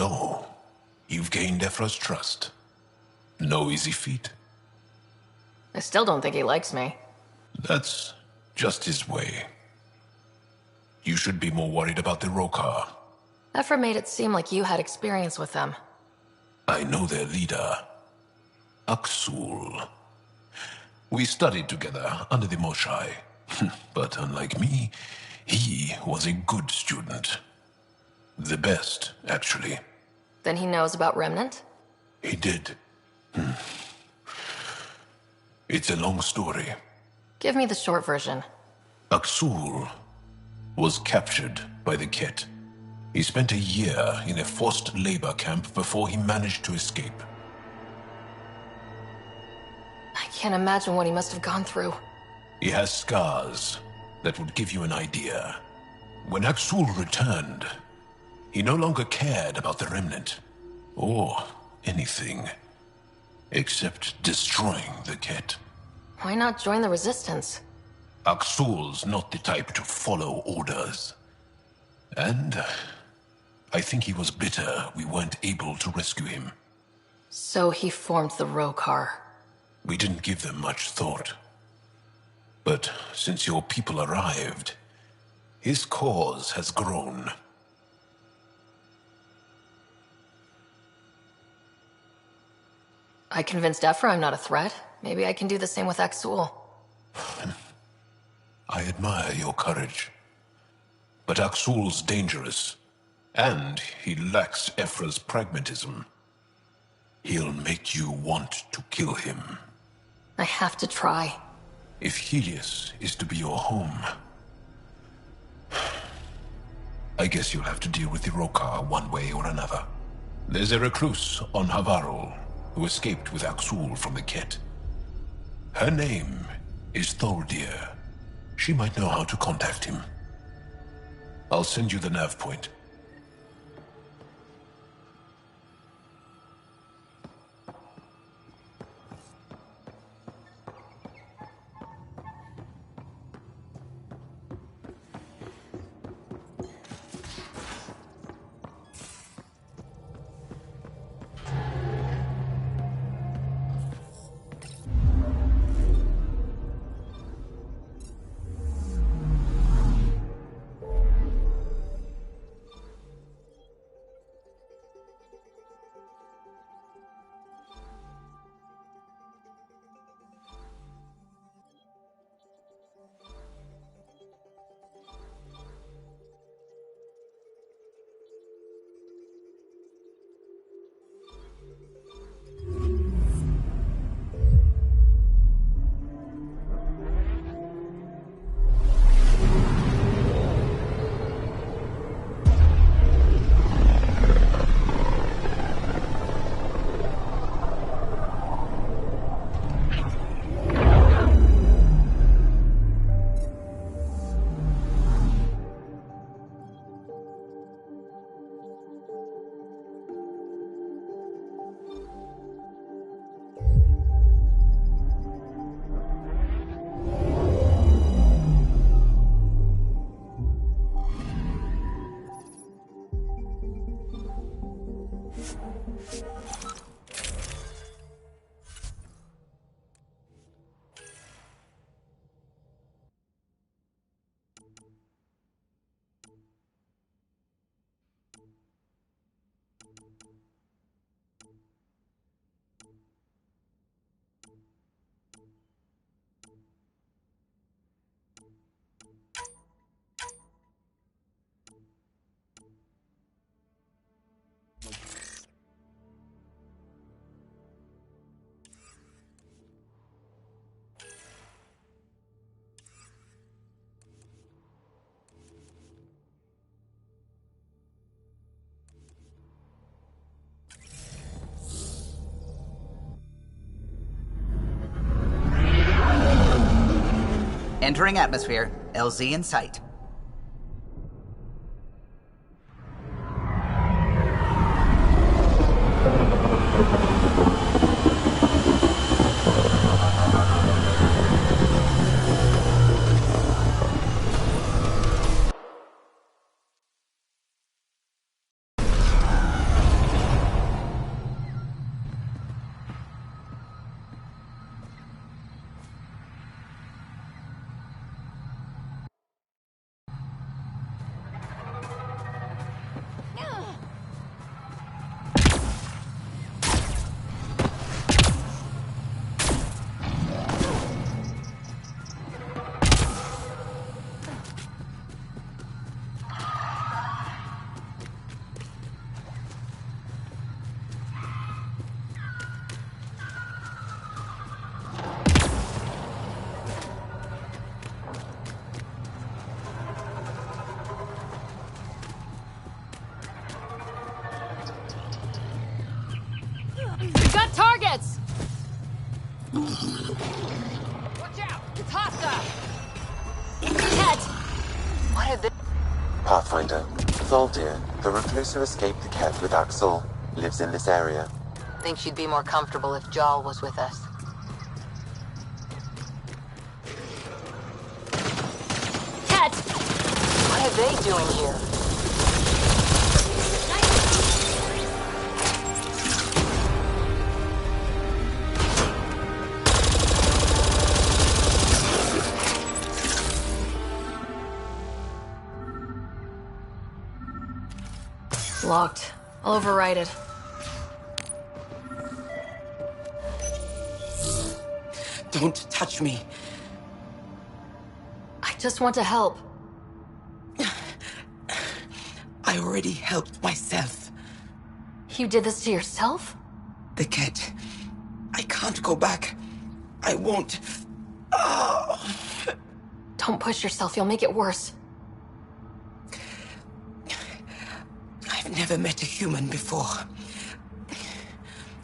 So, you've gained Ephra's trust. No easy feat. I still don't think he likes me. That's just his way. You should be more worried about the Rokar. Ephra made it seem like you had experience with them. I know their leader, Aksul. We studied together under the Moshai. But unlike me, he was a good student. The best, actually. Then he knows about Remnant? He did. It's a long story. Give me the short version. Aksul was captured by the Ket. He spent a year in a forced labor camp before he managed to escape. I can't imagine what he must have gone through. He has scars that would give you an idea. When Aksul returned, he no longer cared about the Remnant, or anything, except destroying the Ket. Why not join the Resistance? Aksul's not the type to follow orders. And I think he was bitter we weren't able to rescue him. So he formed the Rokar. We didn't give them much thought. But since your people arrived, his cause has grown. I convinced Ephra I'm not a threat. Maybe I can do the same with Aksul. I admire your courage. But Aksul's dangerous, and he lacks Ephra's pragmatism. He'll make you want to kill him. I have to try. If Helios is to be your home, I guess you'll have to deal with the Rokar one way or another. There's a recluse on Havarul who escaped with Aksul from the Ket. Her name is Thordir. She might know how to contact him. I'll send you the nav point. Entering atmosphere. LZ in sight. units! Watch out! It's hostile! Ket! What did they... Pathfinder, Thaldir, the recluse who escaped the Ket with Axel, lives in this area. Think she'd be more comfortable if Jal was with us. Ket! What are they doing here? Locked. I'll override it. Don't touch me. I just want to help. I already helped myself. You did this to yourself? The Ket. I can't go back. I won't. Oh. Don't push yourself, you'll make it worse. I've never met a human before.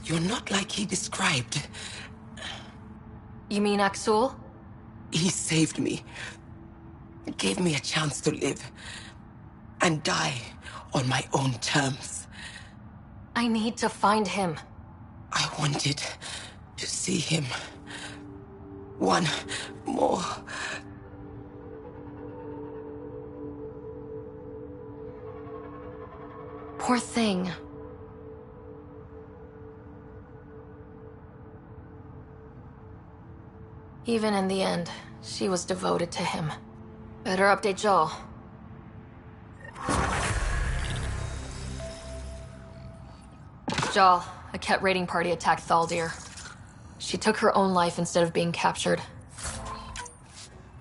You're not like he described. You mean Axul? He saved me. Gave me a chance to live. And die on my own terms. I need to find him. I wanted to see him. One more. Poor thing. Even in the end, she was devoted to him. Better update Joel. Joel, a Ket raiding party attacked Thaldir. She took her own life instead of being captured.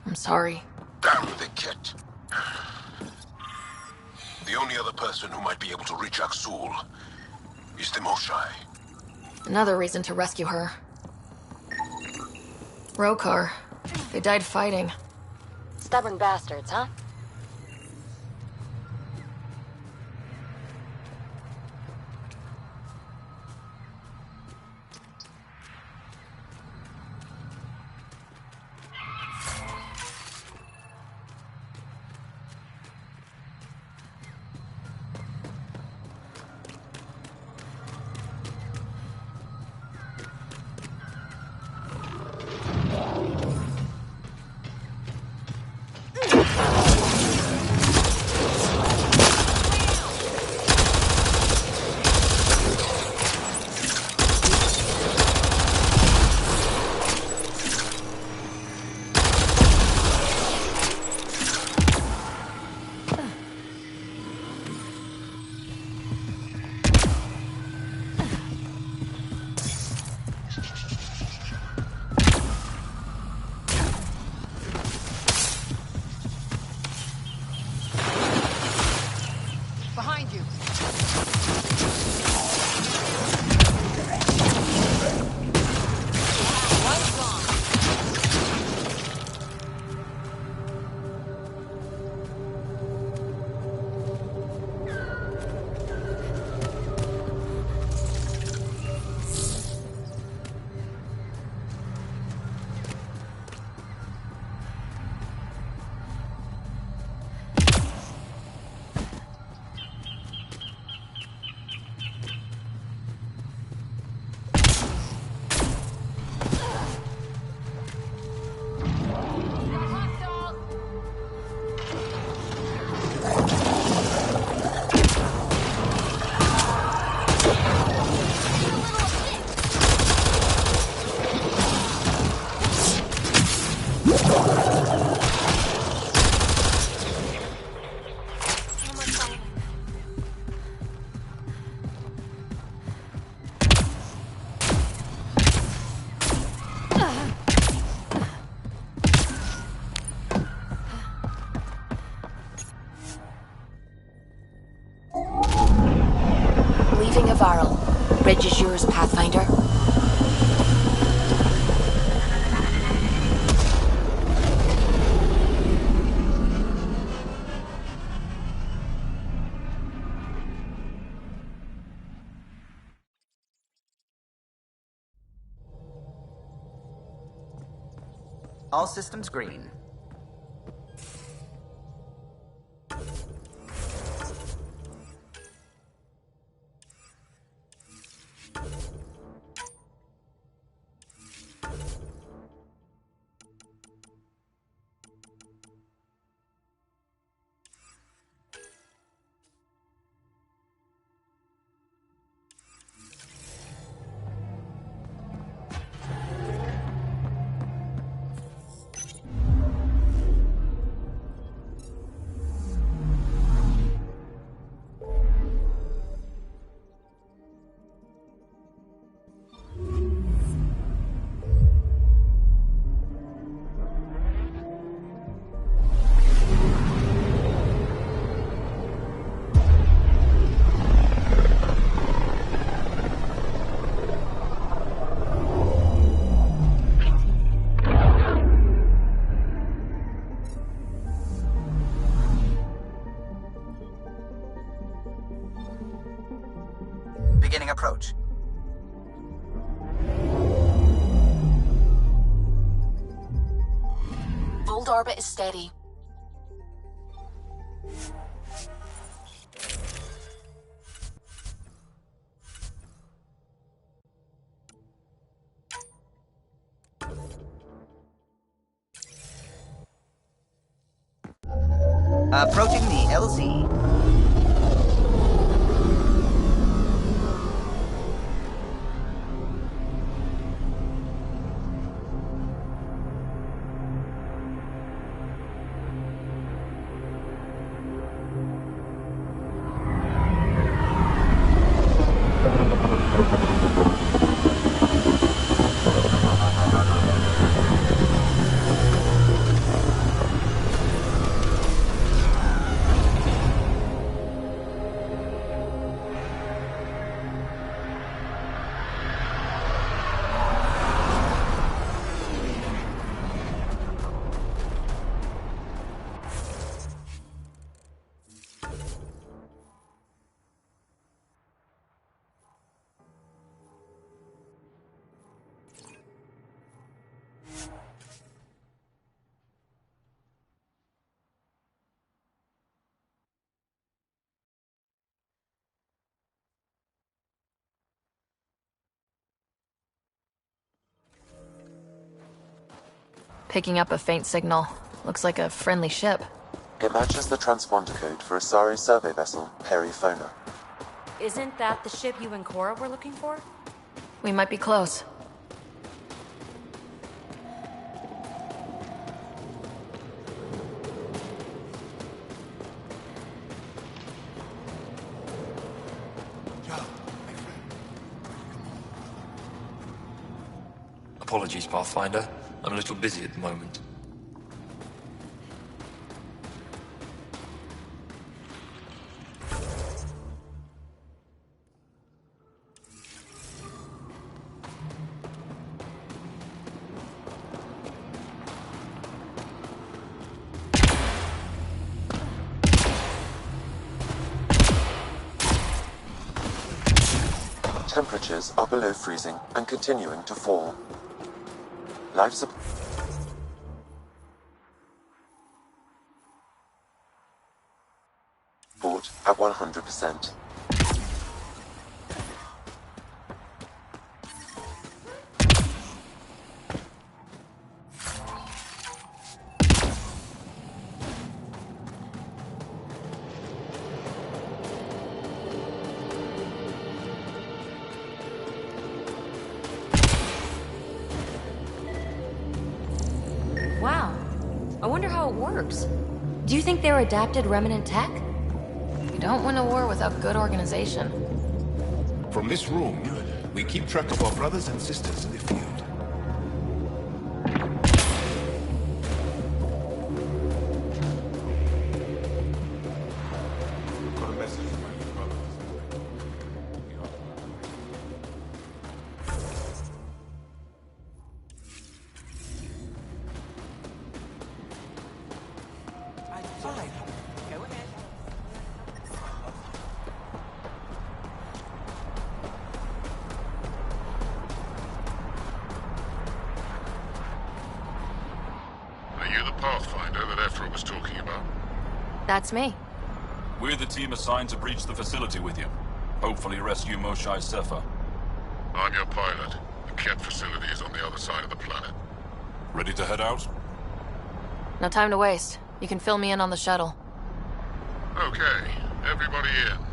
I'm sorry. Damn the Ket. The only other person who might be able to reach Axul is the Moshai. Another reason to rescue her. Rokar. They died fighting. Stubborn bastards, huh? Behind you. Leaving Avaril. Bridge is yours, Pathfinder. All systems green. Beginning approach. Fold orbit is steady. Approaching the LZ. Picking up a faint signal. Looks like a friendly ship. It matches the transponder code for Asari survey vessel, Perifona. Isn't that the ship you and Cora were looking for? We might be close. Apologies, Pathfinder. I'm a little busy at the moment. Temperatures are below freezing and continuing to fall. Life support at 100%. Wow. I wonder how it works. Do you think they're adapted remnant tech? You don't win a war without good organization. From this room, we keep track of our brothers and sisters in the field. Got a message from my new brothers. Pathfinder that Ephra was talking about? That's me. We're the team assigned to breach the facility with you. Hopefully rescue Moshae Sefa. I'm your pilot. The Ket facility is on the other side of the planet. Ready to head out? No time to waste. You can fill me in on the shuttle. Okay, everybody in.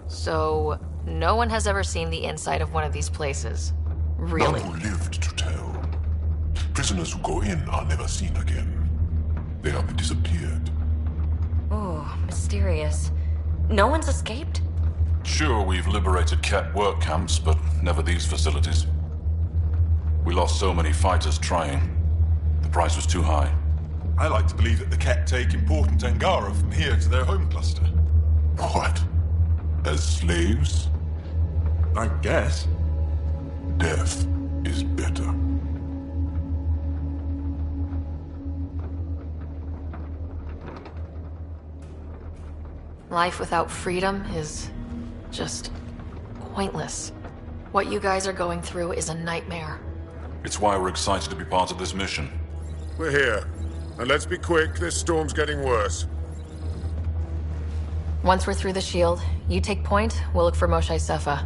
So, no one has ever seen the inside of one of these places. Really? None who lived to tell. Prisoners who go in are never seen again. They have disappeared. Oh, mysterious. No one's escaped? Sure, we've liberated Ket work camps, but never these facilities. We lost so many fighters trying. The price was too high. I like to believe that the Ket take important Angara from here to their home cluster. What? As slaves? I guess. Death is better. Life without freedom is just pointless. What you guys are going through is a nightmare. It's why we're excited to be part of this mission. We're here. And let's be quick, this storm's getting worse. Once we're through the shield, you take point, we'll look for Moshae Sefa.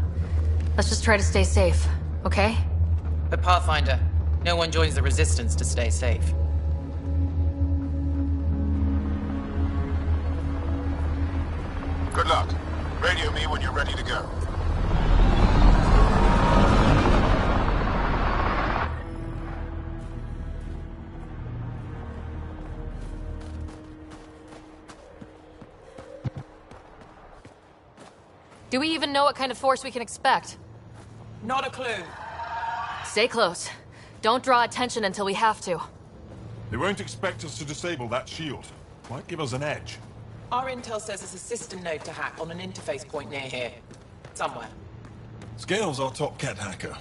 Let's just try to stay safe, okay? But Pathfinder, no one joins the Resistance to stay safe. Good luck. Radio me when you're ready to go. Do we even know what kind of force we can expect? Not a clue. Stay close. Don't draw attention until we have to. They won't expect us to disable that shield. Might give us an edge. Our intel says there's a system node to hack on an interface point near here. Somewhere. Scale's our top Ket hacker.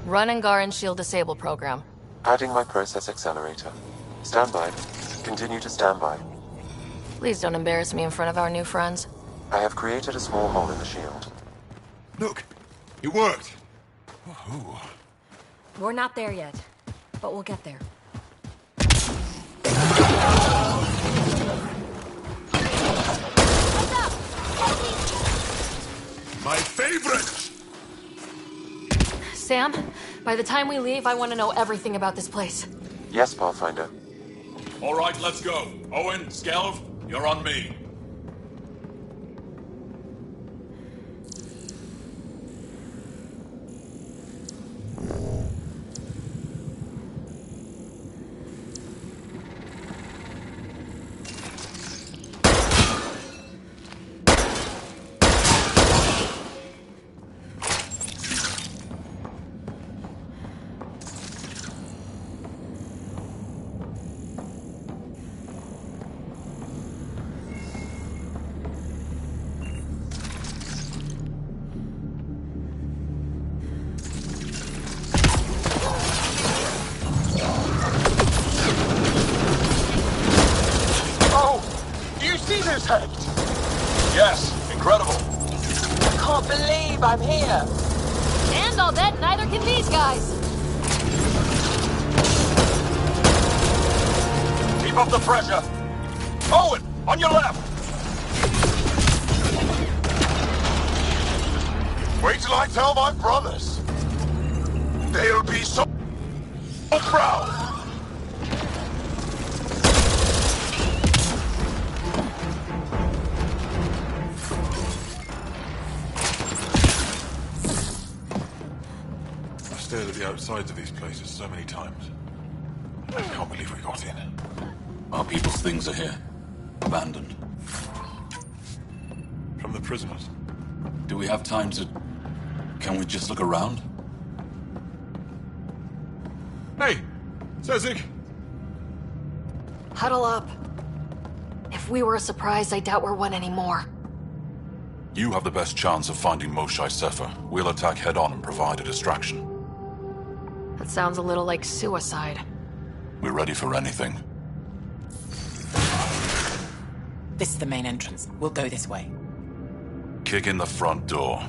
Run Angaran shield disable program. Adding my process accelerator. Stand by. Continue to stand by. Please don't embarrass me in front of our new friends. I have created a small hole in the shield. Look! It worked! Ooh. We're not there yet, but we'll get there. My favorite! Sam, by the time we leave, I want to know everything about this place. Yes, Pathfinder. All right, let's go. Owen, Skelv, you're on me. Yes, incredible. I can't believe I'm here. And I'll bet neither can these guys. Keep up the pressure. Owen, on your left. Wait till I tell my brothers. They'll be so proud! I've stared at the outsides of these places so many times. I can't believe we got in. Our people's things are here. Abandoned. From the prisoners. Do we have time to... Can we just look around? Hey! Sezig! Huddle up. If we were a surprise, I doubt we're one anymore. You have the best chance of finding Moshae Sefer. We'll attack head-on and provide a distraction. That sounds a little like suicide. We're ready for anything. This is the main entrance. We'll go this way. Kick in the front door.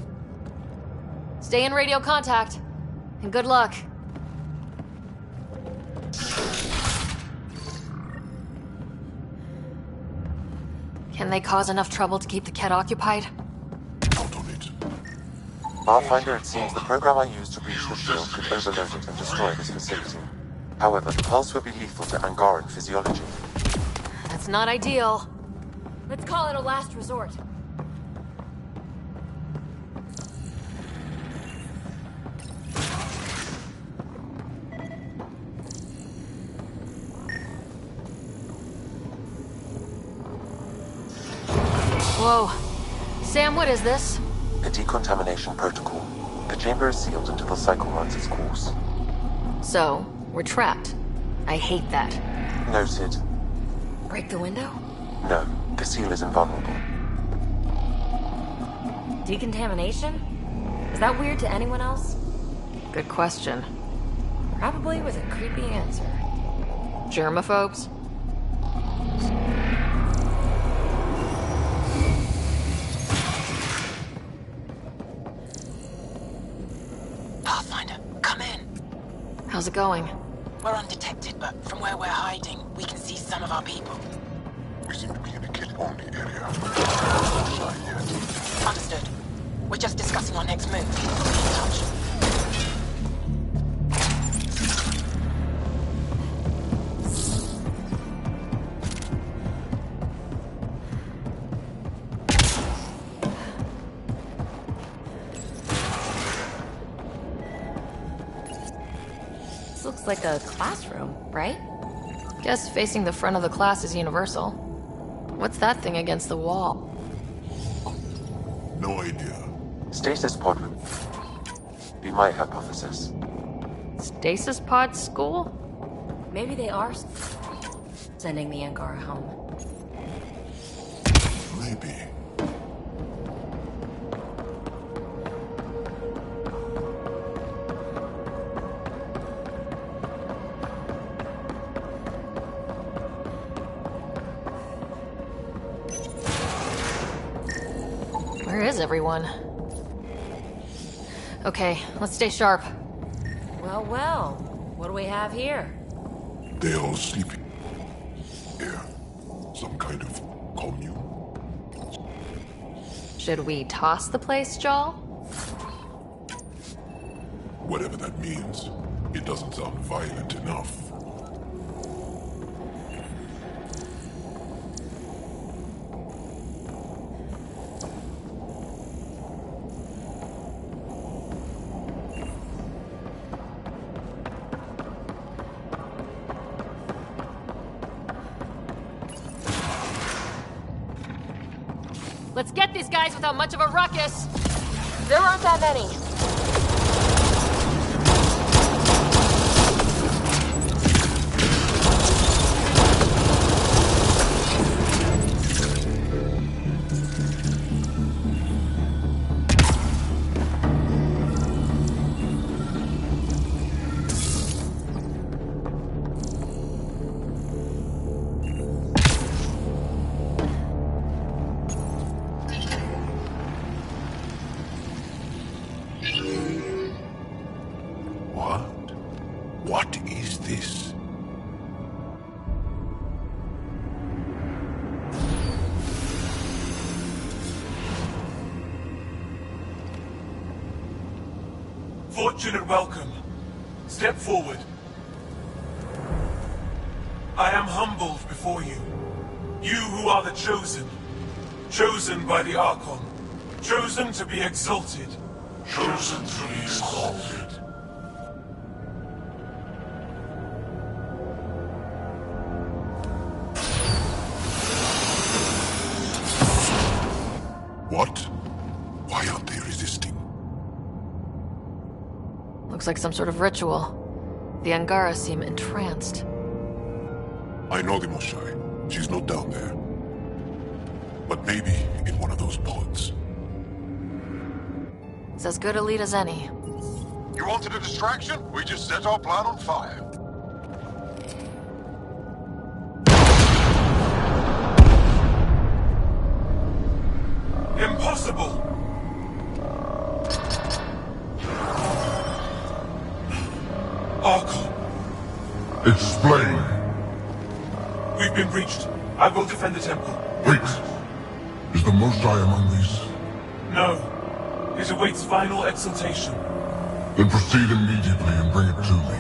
Stay in radio contact. And good luck. Can they cause enough trouble to keep the Ket occupied? Count on it. Pathfinder, it seems the program I used to reach the shield could overload it and destroy this facility. However, the pulse would be lethal to Angaran physiology. That's not ideal. Let's call it a last resort. Whoa. Sam, what is this? A decontamination protocol. The chamber is sealed until the cycle runs its course. So, we're trapped. I hate that. Noted. Break the window? No, the seal is invulnerable. Decontamination? Is that weird to anyone else? Good question. Probably with a creepy answer. Germaphobes? Pathfinder, come in. How's it going? We're undetected, but from where we're hiding, we can see some of our people. We seem to be in a kit-only area. Not yet. Understood. We're just discussing our next move. Be in touch. This looks like a classroom, right? Guess facing the front of the class is universal. What's that thing against the wall? No idea. Stasis pod would be my hypothesis. Stasis pod school? Maybe they are sending the Angara home. Maybe. Where is everyone? Okay, let's stay sharp. Well, well. What do we have here? They all sleeping. Here. Some kind of commune. Should we toss the place, Jal? Whatever that means. It doesn't sound violent enough. Let's get these guys without much of a ruckus. There aren't that many. What is this? Fortunate welcome. Step forward. I am humbled before you. You who are the chosen. Chosen by the Archon. Chosen to be exalted. Chosen to be exalted. What? Why aren't they resisting? Looks like some sort of ritual. The Angara seem entranced. I know the Moshai. She's not down there. But maybe in one of those pods. It's as good a lead as any. You wanted a distraction? We just set our plan on fire. Impossible! Archon. Explain. We've been breached. I will defend the temple. Wait. Is the Moshai among these? No. It awaits final exaltation. Then proceed immediately and bring it to me.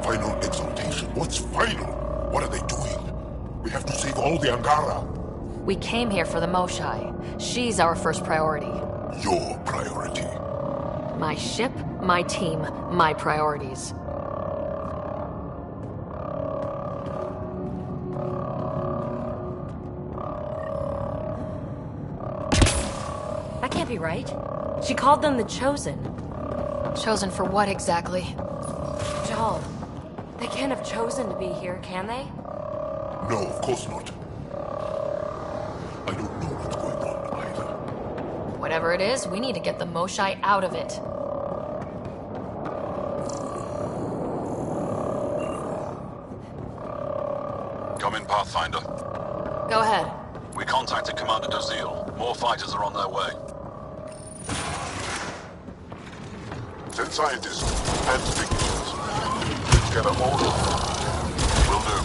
Final exaltation? What's final? What are they doing? We have to save all the Angara. We came here for the Moshai. She's our first priority. Your priority. My ship, my team, my priorities. That can't be right. She called them the Chosen. Chosen for what exactly? Jal, they can't have chosen to be here, can they? No, of course not. I don't know what's going on either. Whatever it is, we need to get the Moshai out of it. Come in, Pathfinder. Go ahead. We contacted Commander Dozil. More fighters are on their way. Send scientists and signatures. Let's get a hold of them. Will do.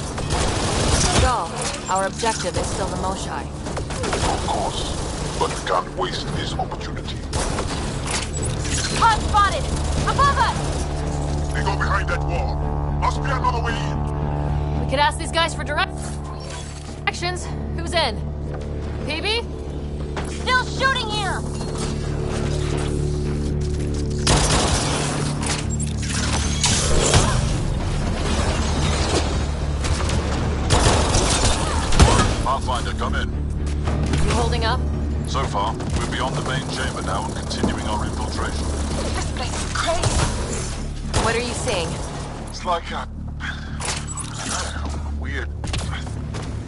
Jal, our objective is still the Moshai. Of course. But we can't waste this opportunity. Pod spotted! Above us! They go behind that wall. Must be another way in. We could ask these guys for directions. Who's in? PB? Still shooting here! Pathfinder, come in. You holding up? So far, we're beyond the main chamber now and continuing our infiltration. This place is crazy! What are you seeing? It's like a weird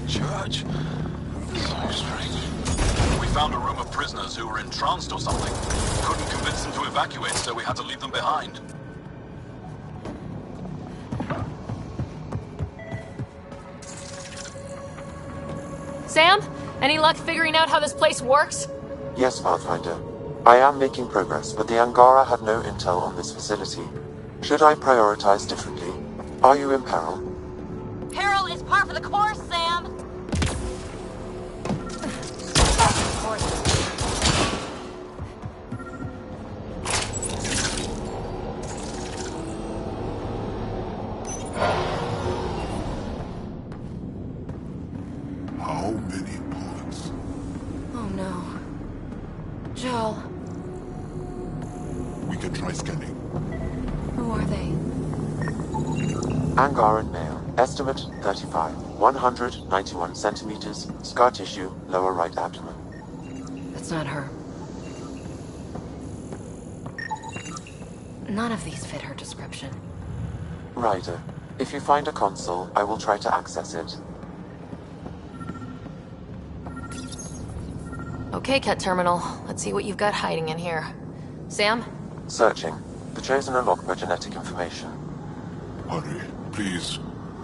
church. So strange. We found a room of prisoners who were entranced or something. Couldn't convince them to evacuate, so we had to leave them behind. Sam? Any luck figuring out how this place works? Yes, Pathfinder. I am making progress, but the Angara have no intel on this facility. Should I prioritize differently? Are you in peril? Peril is par for the course, Sam! How many bullets? Oh no. Jal, We can try scanning. who are they? Angaran male. Estimate 35. 191 centimeters. Scar tissue, lower right abdomen. That's not her. None of these fit her description. Ryder, if you find a console, I will try to access it. Okay, Ket Terminal. Let's see what you've got hiding in here. Sam? Searching. The Chosen are locked by genetic information. Hurry, please.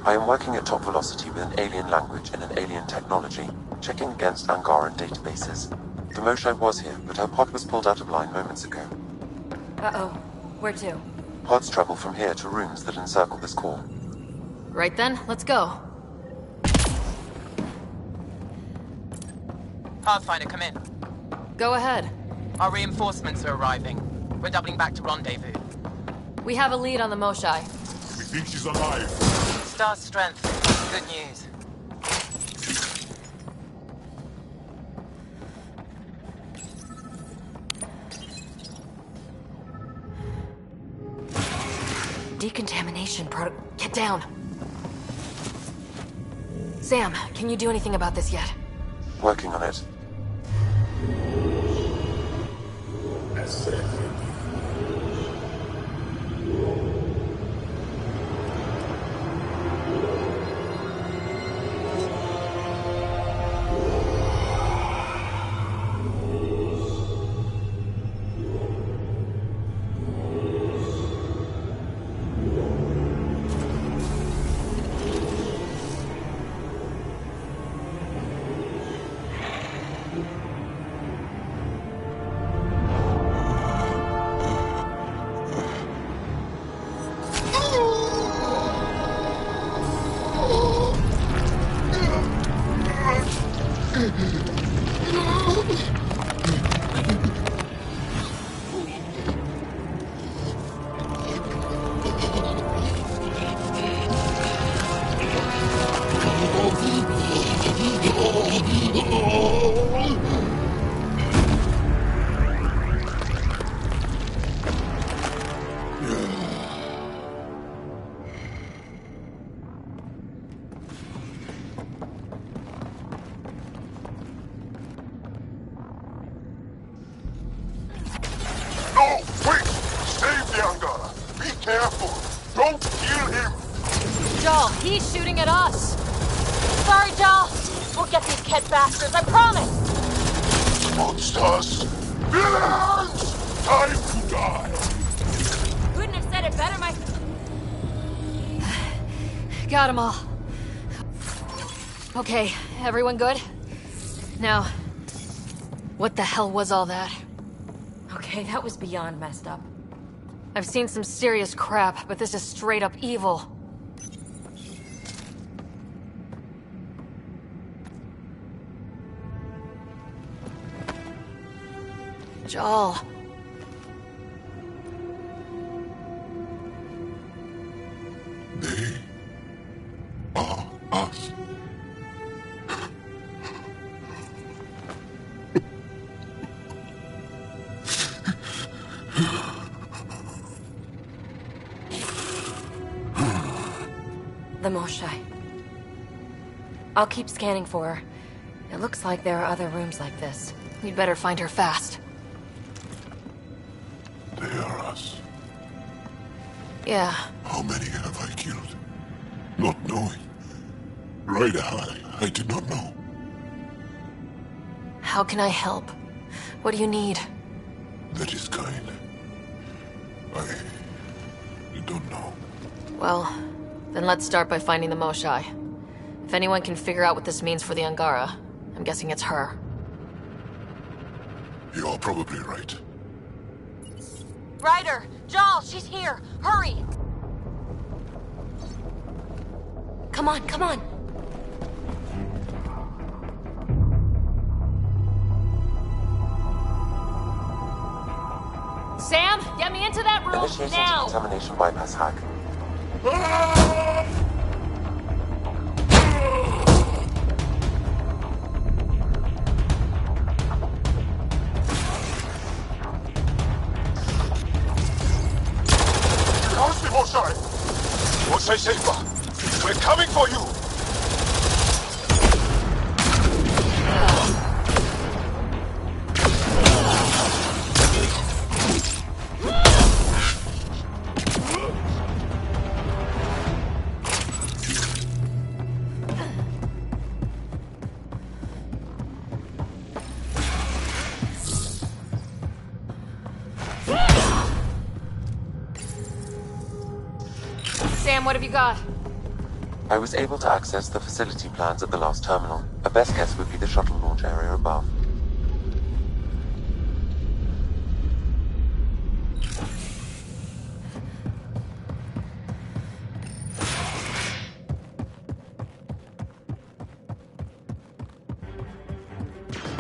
I am working at top velocity with an alien language and an alien technology, checking against Angaran databases. The Moshai was here, but her pod was pulled out of line moments ago. Uh-oh. Where to? Pods travel from here to rooms that encircle this core. Right then, let's go. Pathfinder, come in. Go ahead. Our reinforcements are arriving. We're doubling back to rendezvous. We have a lead on the Moshai. We think she's alive. Star strength. Good news. Decontamination Get down. Sam, can you do anything about this yet? Working on it. No, wait! Save the Angara! Be careful! Don't kill him! Joel, he's shooting at us! Sorry, Joel! We'll get these Ket bastards, I promise! Monsters! Villains! Time to die! Couldn't have said it better, my... Got them all. Okay, everyone good? Now, what the hell was all that? Okay, that was beyond messed up. I've seen some serious crap, but this is straight up evil. Joel. They are us. The Moshai. I'll keep scanning for her. It looks like there are other rooms like this. We'd better find her fast. They are us. Yeah. How many have I killed? Not knowing. Right, I did not know. How can I help? What do you need? That is kind. I don't know. Well, then let's start by finding the Moshai. If anyone can figure out what this means for the Angara, I'm guessing it's her. You're probably right. Ryder! Joel, she's here! Hurry! Come on, come on! Sam, get me into that room Initiating now! decontamination bypass hack. How's the Moshai? Moshai Safer! We're coming for you! Sam, what have you got? I was able to access the facility plans at the last terminal. A best guess would be the shuttle launch area above.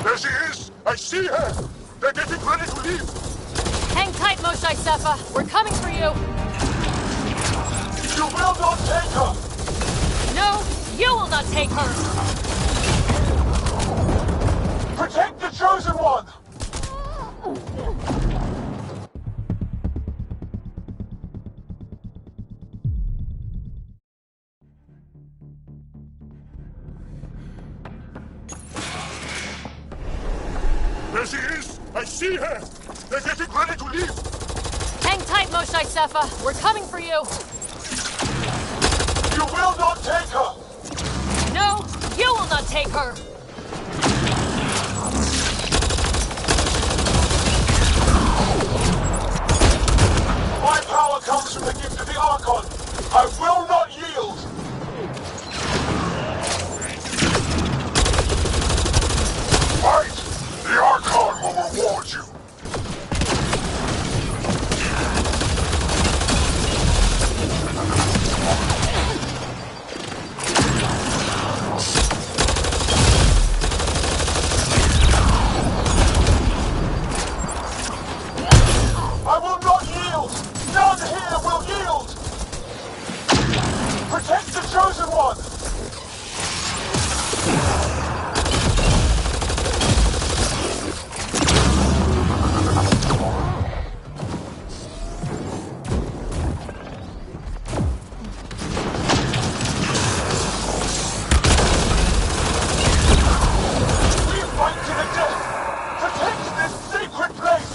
There she is! I see her! They're getting ready to leave! Hang tight, Moshae Sefa. We're coming for you. You will not take her! No, you will not take her. Protect the Chosen One! There she is! I see her! They're getting ready to leave! Hang tight, Moshae Sefa. We're coming for you. You will not take her! No, you will not take her. My power comes from the gift of the Archon. I will not yield! Fight! The Archon will reward you! I will not yield! None here will yield! Protect the Chosen One! We fight to the death! Protect this sacred place!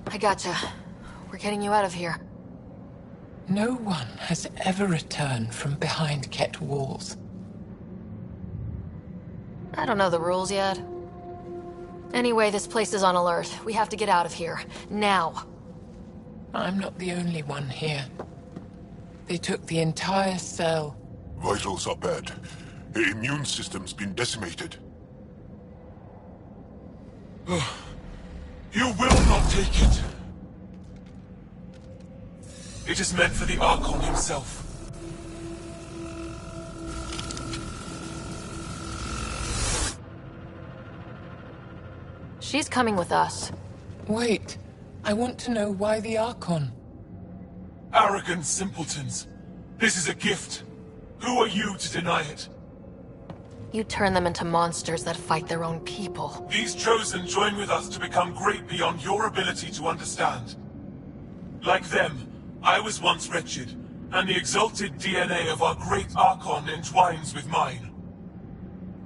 I gotcha. We're getting you out of here. No one has ever returned from behind Ket walls. I don't know the rules yet. Anyway, this place is on alert. We have to get out of here. Now. I'm not the only one here. They took the entire cell. Vitals are bad. Her immune system's been decimated. You will not take it! It is meant for the Archon himself. She's coming with us. Wait, I want to know why the Archon. Arrogant simpletons. This is a gift. Who are you to deny it? You turn them into monsters that fight their own people. These Chosen join with us to become great beyond your ability to understand. Like them, I was once wretched, and the exalted DNA of our great Archon entwines with mine.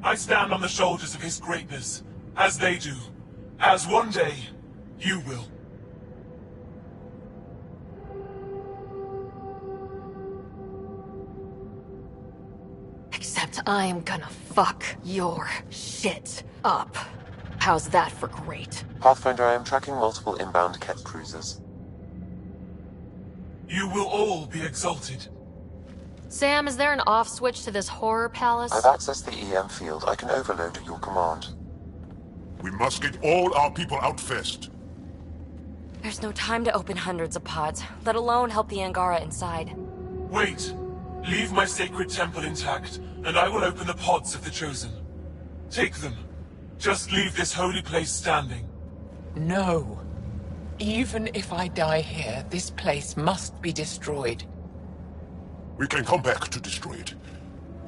I stand on the shoulders of his greatness, as they do, as one day, you will. Except I'm gonna fuck your shit up. How's that for great? Pathfinder, I am tracking multiple inbound Ket cruisers. You will all be exalted. Sam, is there an off switch to this horror palace? I've accessed the EM field. I can overload at your command. We must get all our people out first. There's no time to open hundreds of pods, let alone help the Angara inside. Wait. Leave my sacred temple intact, and I will open the pods of the Chosen. Take them. Just leave this holy place standing. No. Even if I die here, this place must be destroyed. We can come back to destroy it.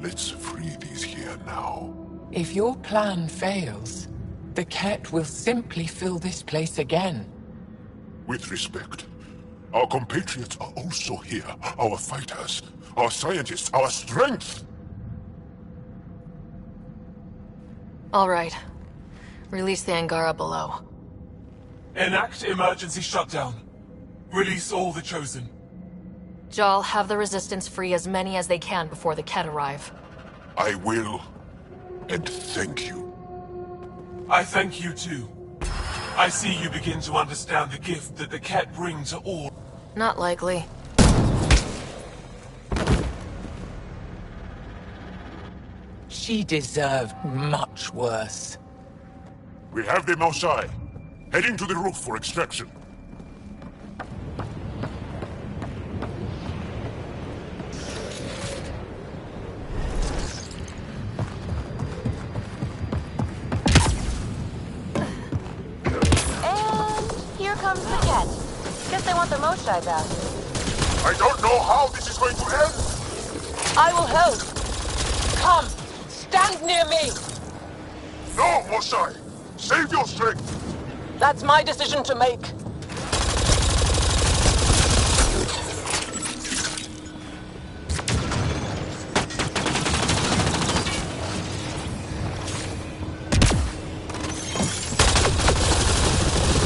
Let's free these here now. If your plan fails, the Ket will simply fill this place again. With respect, our compatriots are also here. Our fighters, our scientists, our strength! All right. Release the Angara below. Enact emergency shutdown. Release all the Chosen. Jal, have the Resistance free as many as they can before the Ket arrive. I will, and thank you. I thank you too. I see you begin to understand the gift that the Ket bring to all. Not likely. She deserved much worse. We have the Moshai. Heading to the roof for extraction. Here comes the cat. Guess they want the Moshai back. I don't know how this is going to end! I will help. Come, stand near me. No, Moshai! Save your strength! That's my decision to make.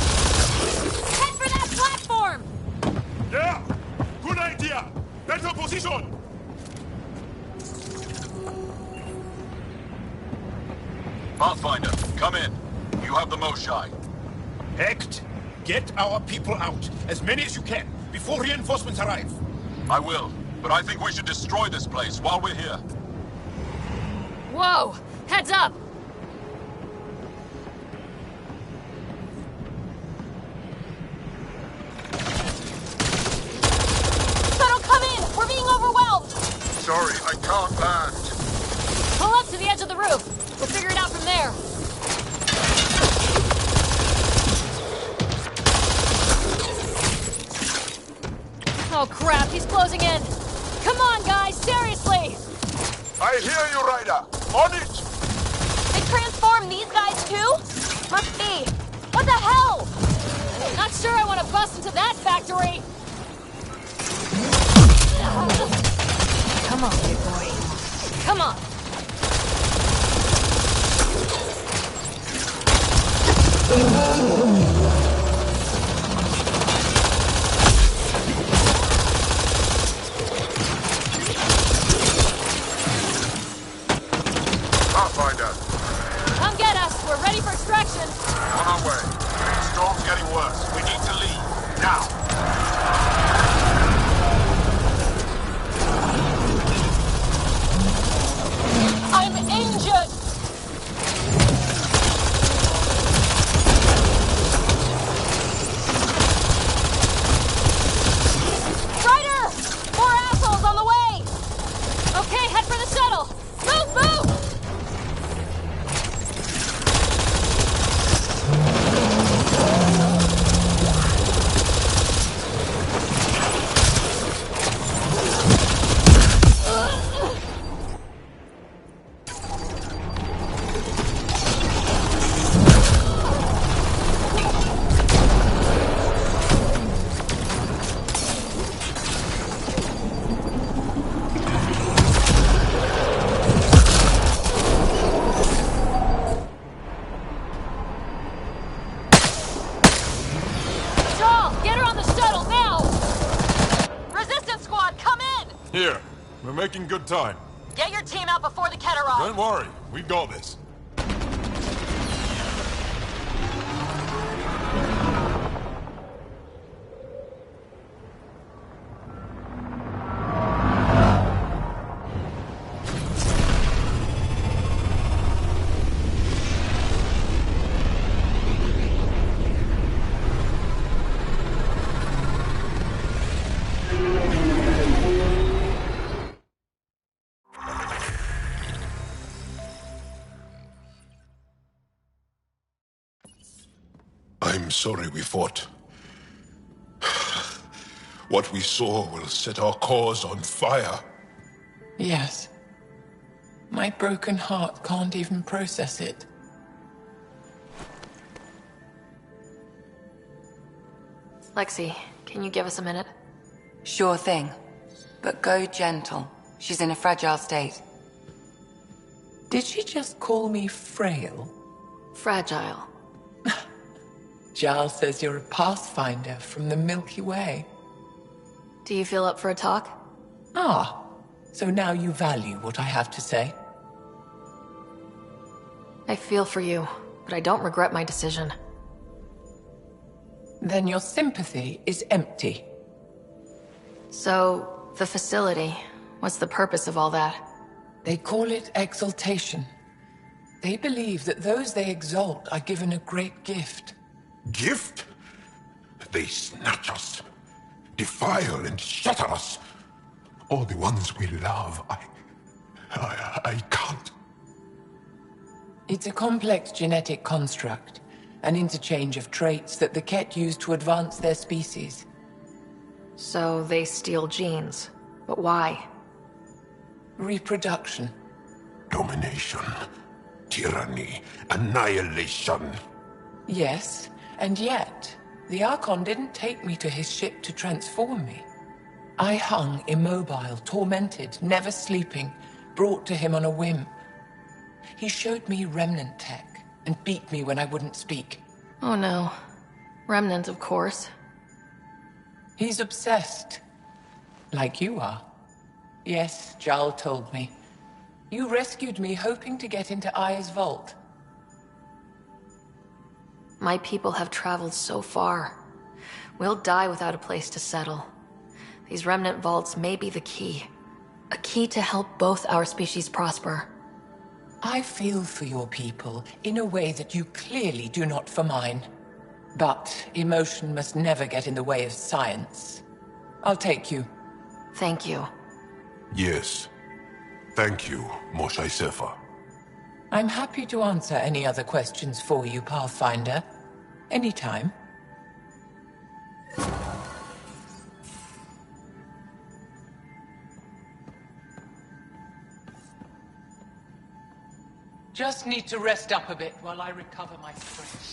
Head for that platform! Yeah! Good idea! Better position! Pathfinder, come in. You have the Moshai. Hecht, get our people out. As many as you can, before reinforcements arrive. I will, but I think we should destroy this place while we're here. Whoa! Heads up! Shuttle, come in! We're being overwhelmed! Sorry, I can't land. Pull up to the edge of the roof. We'll figure it out from there. Oh crap, he's closing in. Come on, guys, seriously! I hear you, Ryder. On it! They transform these guys too? Must be. What the hell? Not sure I want to bust into that factory. Come on, big boy. Come on. Pathfinder, Come get us. We're ready for extraction. on our way. Storm's getting worse. We need to leave. Now! I'm injured. Ryder! More assholes on the way! Okay, head for the shuttle! Move, move! Joel, get her on the shuttle now! Resistance squad, come in! Here. We're making good time. Get your team out before the Ket arrives. Don't worry. We've got this. I'm sorry we fought. What we saw will set our cause on fire. Yes. My broken heart can't even process it. Lexi, can you give us a minute? Sure thing. But go gentle. She's in a fragile state. Did she just call me frail? Fragile. Giles says you're a pathfinder from the Milky Way. Do you feel up for a talk? Ah, so now you value what I have to say? I feel for you, but I don't regret my decision. Then your sympathy is empty. So, the facility, what's the purpose of all that? They call it exaltation. They believe that those they exalt are given a great gift. Gift? They snatch us, defile and shatter us. All the ones we love. I can't. It's a complex genetic construct, an interchange of traits that the Ket use to advance their species. So they steal genes. But why? Reproduction. Domination. Tyranny. Annihilation. Yes, and yet, the Archon didn't take me to his ship to transform me. I hung immobile, tormented, never sleeping, brought to him on a whim. He showed me remnant tech, and beat me when I wouldn't speak. Oh no. Remnant, of course. He's obsessed. Like you are. Yes, Jarl told me. You rescued me hoping to get into Aya's vault. My people have traveled so far. We'll die without a place to settle. These remnant vaults may be the key. A key to help both our species prosper. I feel for your people in a way that you clearly do not for mine. But emotion must never get in the way of science. I'll take you. Thank you. Yes. Thank you, Moshae Sefa. I'm happy to answer any other questions for you, Pathfinder. Anytime. Just need to rest up a bit while I recover my strength.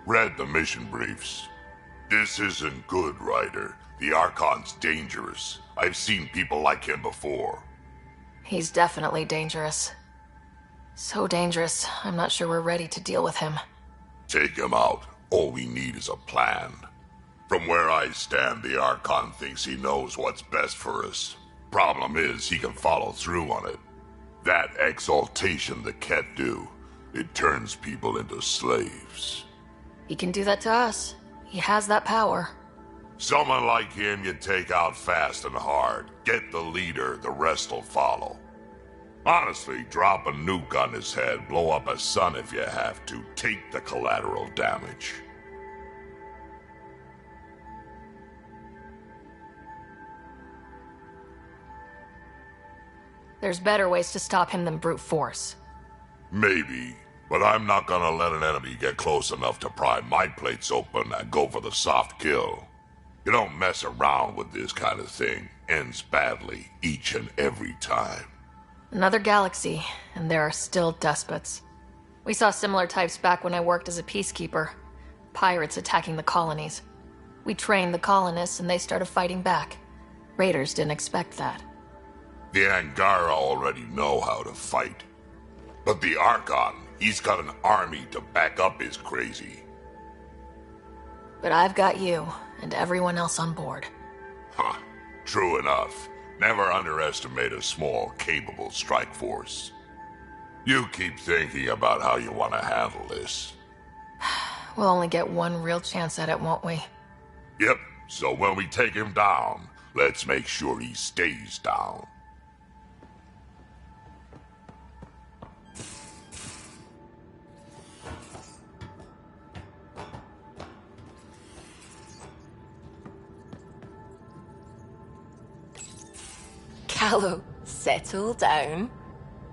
Read the mission briefs. This isn't good, Ryder. The Archon's dangerous. I've seen people like him before. He's definitely dangerous. So dangerous, I'm not sure we're ready to deal with him. Take him out. All we need is a plan. From where I stand, the Archon thinks he knows what's best for us. Problem is, he can follow through on it. That exaltation the Ket do, it turns people into slaves. He can do that to us. He has that power. Someone like him you take out fast and hard. Get the leader, the rest'll follow. Honestly, drop a nuke on his head, blow up a sun if you have to. Take the collateral damage. There's better ways to stop him than brute force. Maybe. But I'm not gonna let an enemy get close enough to pry my plates open and go for the soft kill. You don't mess around with this kind of thing. Ends badly, each and every time. Another galaxy, and there are still despots. We saw similar types back when I worked as a peacekeeper. Pirates attacking the colonies. We trained the colonists and they started fighting back. Raiders didn't expect that. The Angara already know how to fight. But the Archon, he's got an army to back up his crazy. But I've got you, and everyone else on board. Huh. True enough. Never underestimate a small, capable strike force. You keep thinking about how you want to handle this. We'll only get one real chance at it, won't we? Yep, so when we take him down, let's make sure he stays down. Callow, settle down.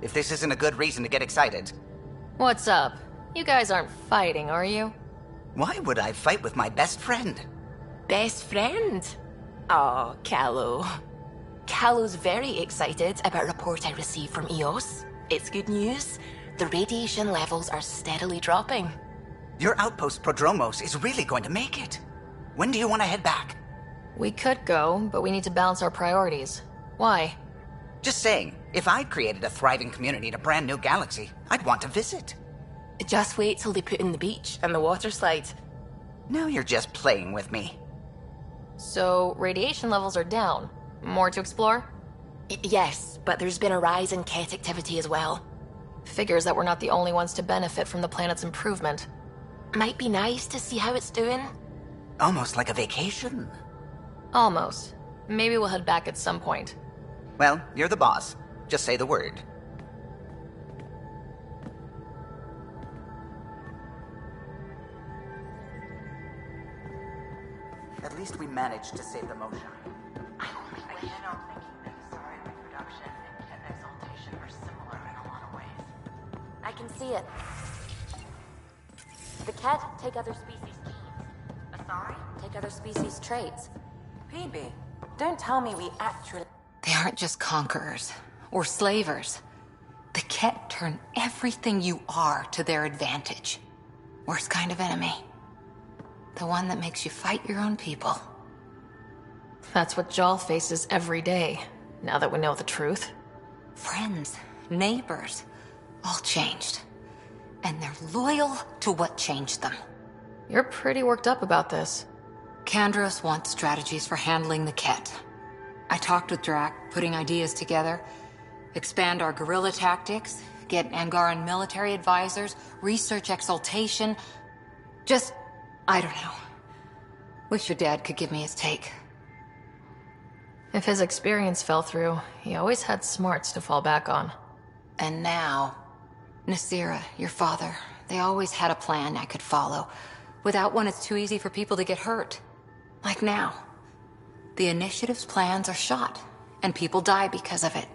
If this isn't a good reason to get excited. What's up? You guys aren't fighting, are you? Why would I fight with my best friend? Best friend? Oh, Callow. Callow's very excited about a report I received from EOS. It's good news. The radiation levels are steadily dropping. Your outpost Prodromos is really going to make it. When do you want to head back? We could go, but we need to balance our priorities. Why? Just saying, if I'd created a thriving community in a brand new galaxy, I'd want to visit. Just wait till they put in the beach and the water slide. Now you're just playing with me. So, radiation levels are down. More to explore? Yes, but there's been a rise in Ket activity as well. Figures that we're not the only ones to benefit from the planet's improvement. Might be nice to see how it's doing. Almost like a vacation. Almost. Maybe we'll head back at some point. Well, you're the boss. Just say the word. At least we managed to save the motion. I only wish thinking that Sorry reproduction and Ket exaltation are similar in a lot of ways. I can see it. The Ket take other species genes. Asari take other species traits. PB, don't tell me we actually... They aren't just conquerors or slavers. The Ket turn everything you are to their advantage. Worst kind of enemy. The one that makes you fight your own people. That's what Jal faces every day, now that we know the truth. Friends, neighbors, all changed. And they're loyal to what changed them. You're pretty worked up about this. Kandros wants strategies for handling the Ket. I talked with Drac, putting ideas together. Expand our guerrilla tactics, get Angaran military advisors, research exaltation. Just, I don't know. Wish your dad could give me his take. If his experience fell through, he always had smarts to fall back on. And now, Nasira, your father, they always had a plan I could follow. Without one, it's too easy for people to get hurt. Like now. The Initiative's plans are shot, and people die because of it.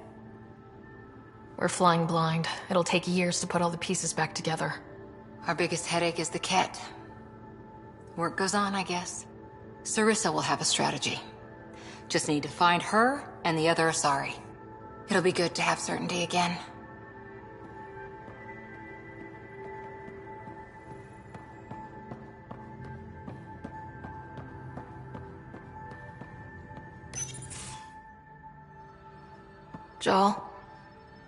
We're flying blind. It'll take years to put all the pieces back together. Our biggest headache is the Ket. Work goes on, I guess. Sarissa will have a strategy. Just need to find her and the other Asari. It'll be good to have certainty again. Jal?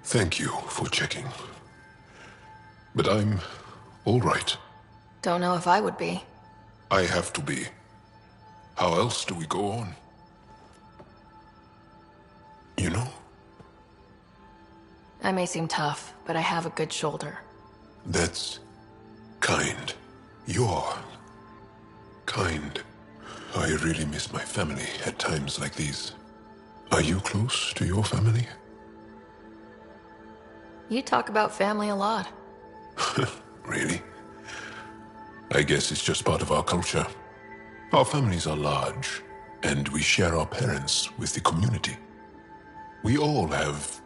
Thank you for checking. But I'm all right. Don't know if I would be. I have to be. How else do we go on? You know? I may seem tough, but I have a good shoulder. That's kind. You're kind. I really miss my family at times like these. Are you close to your family? You talk about family a lot. Really? I guess it's just part of our culture. Our families are large, and we share our parents with the community. We all have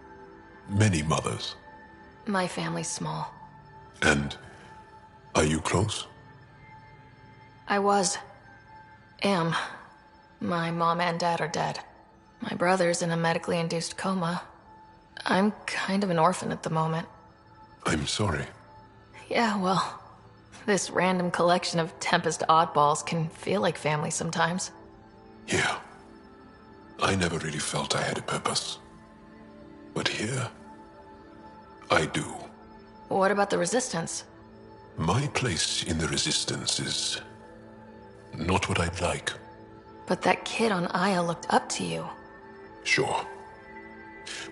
many mothers. My family's small. And are you close? I was. Am. My mom and dad are dead. My brother's in a medically induced coma. I'm kind of an orphan at the moment. I'm sorry. Yeah, well, this random collection of Tempest oddballs can feel like family sometimes. Yeah. I never really felt I had a purpose. But here, I do. What about the Resistance? My place in the Resistance is not what I'd like. But that kid on Aya looked up to you. Sure.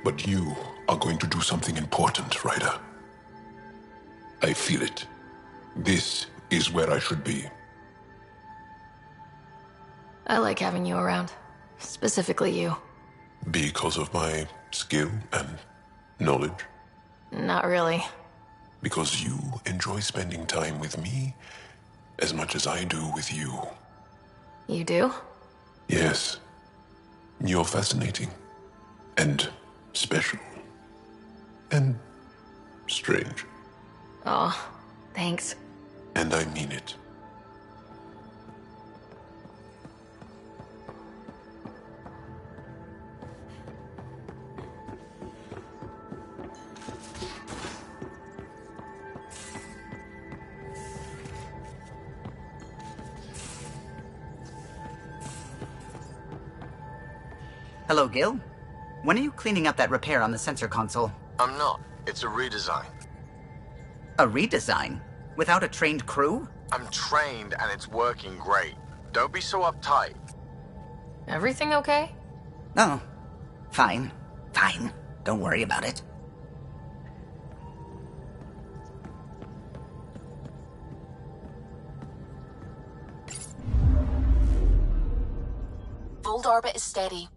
But you are going to do something important, Ryder. I feel it. This is where I should be. I like having you around. Specifically you. Because of my skill and knowledge? Not really. Because you enjoy spending time with me as much as I do with you. You do? Yes. You're fascinating. And special. And strange. Oh, thanks. And I mean it. Hello, Gil. When are you cleaning up that repair on the sensor console? I'm not. It's a redesign. A redesign? Without a trained crew? I'm trained and it's working great. Don't be so uptight. Everything okay? Oh, fine. Fine. Don't worry about it. Fold orbit is steady.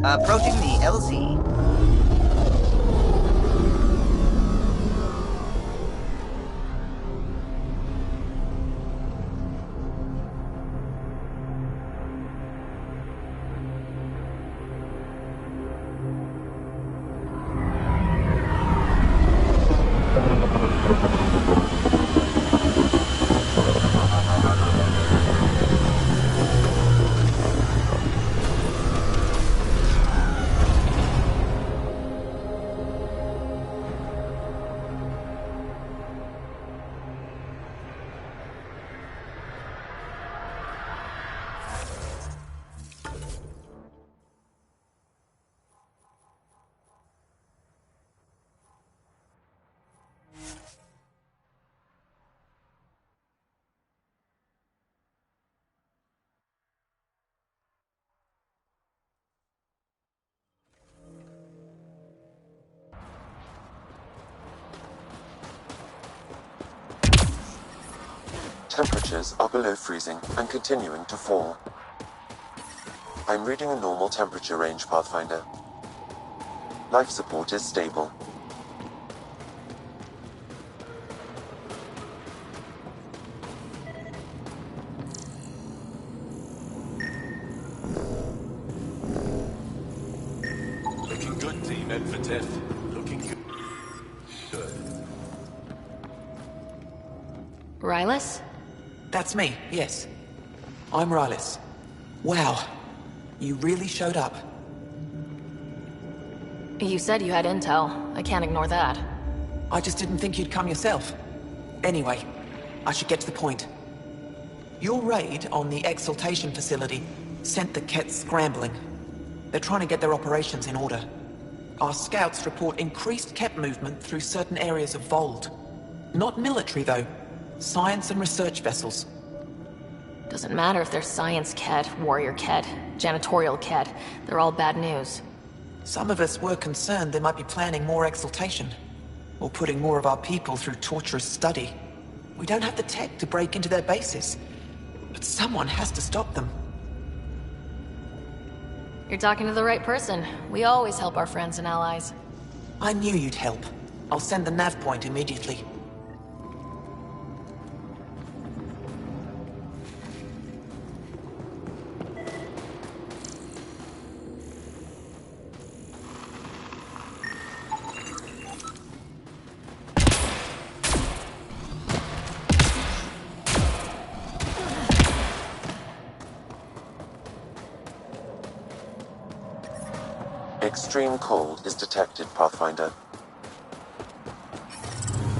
Approaching the LZ. Temperatures are below freezing and continuing to fall. I'm reading a normal temperature range, Pathfinder. Life support is stable. Looking good, team. End for Tiff. Looking good. Rylus? That's me, yes. I'm Rylus. Wow. You really showed up. You said you had intel. I can't ignore that. I just didn't think you'd come yourself. Anyway, I should get to the point. Your raid on the exaltation facility sent the Kett scrambling. They're trying to get their operations in order. Our scouts report increased Kett movement through certain areas of Vold. Not military, though. Science and research vessels. Doesn't matter if they're science Kett, warrior Kett, janitorial Kett. They're all bad news. Some of us were concerned they might be planning more exaltation. Or putting more of our people through torturous study. We don't have the tech to break into their bases. But someone has to stop them. You're talking to the right person. We always help our friends and allies. I knew you'd help. I'll send the nav point immediately. Extreme cold is detected, Pathfinder.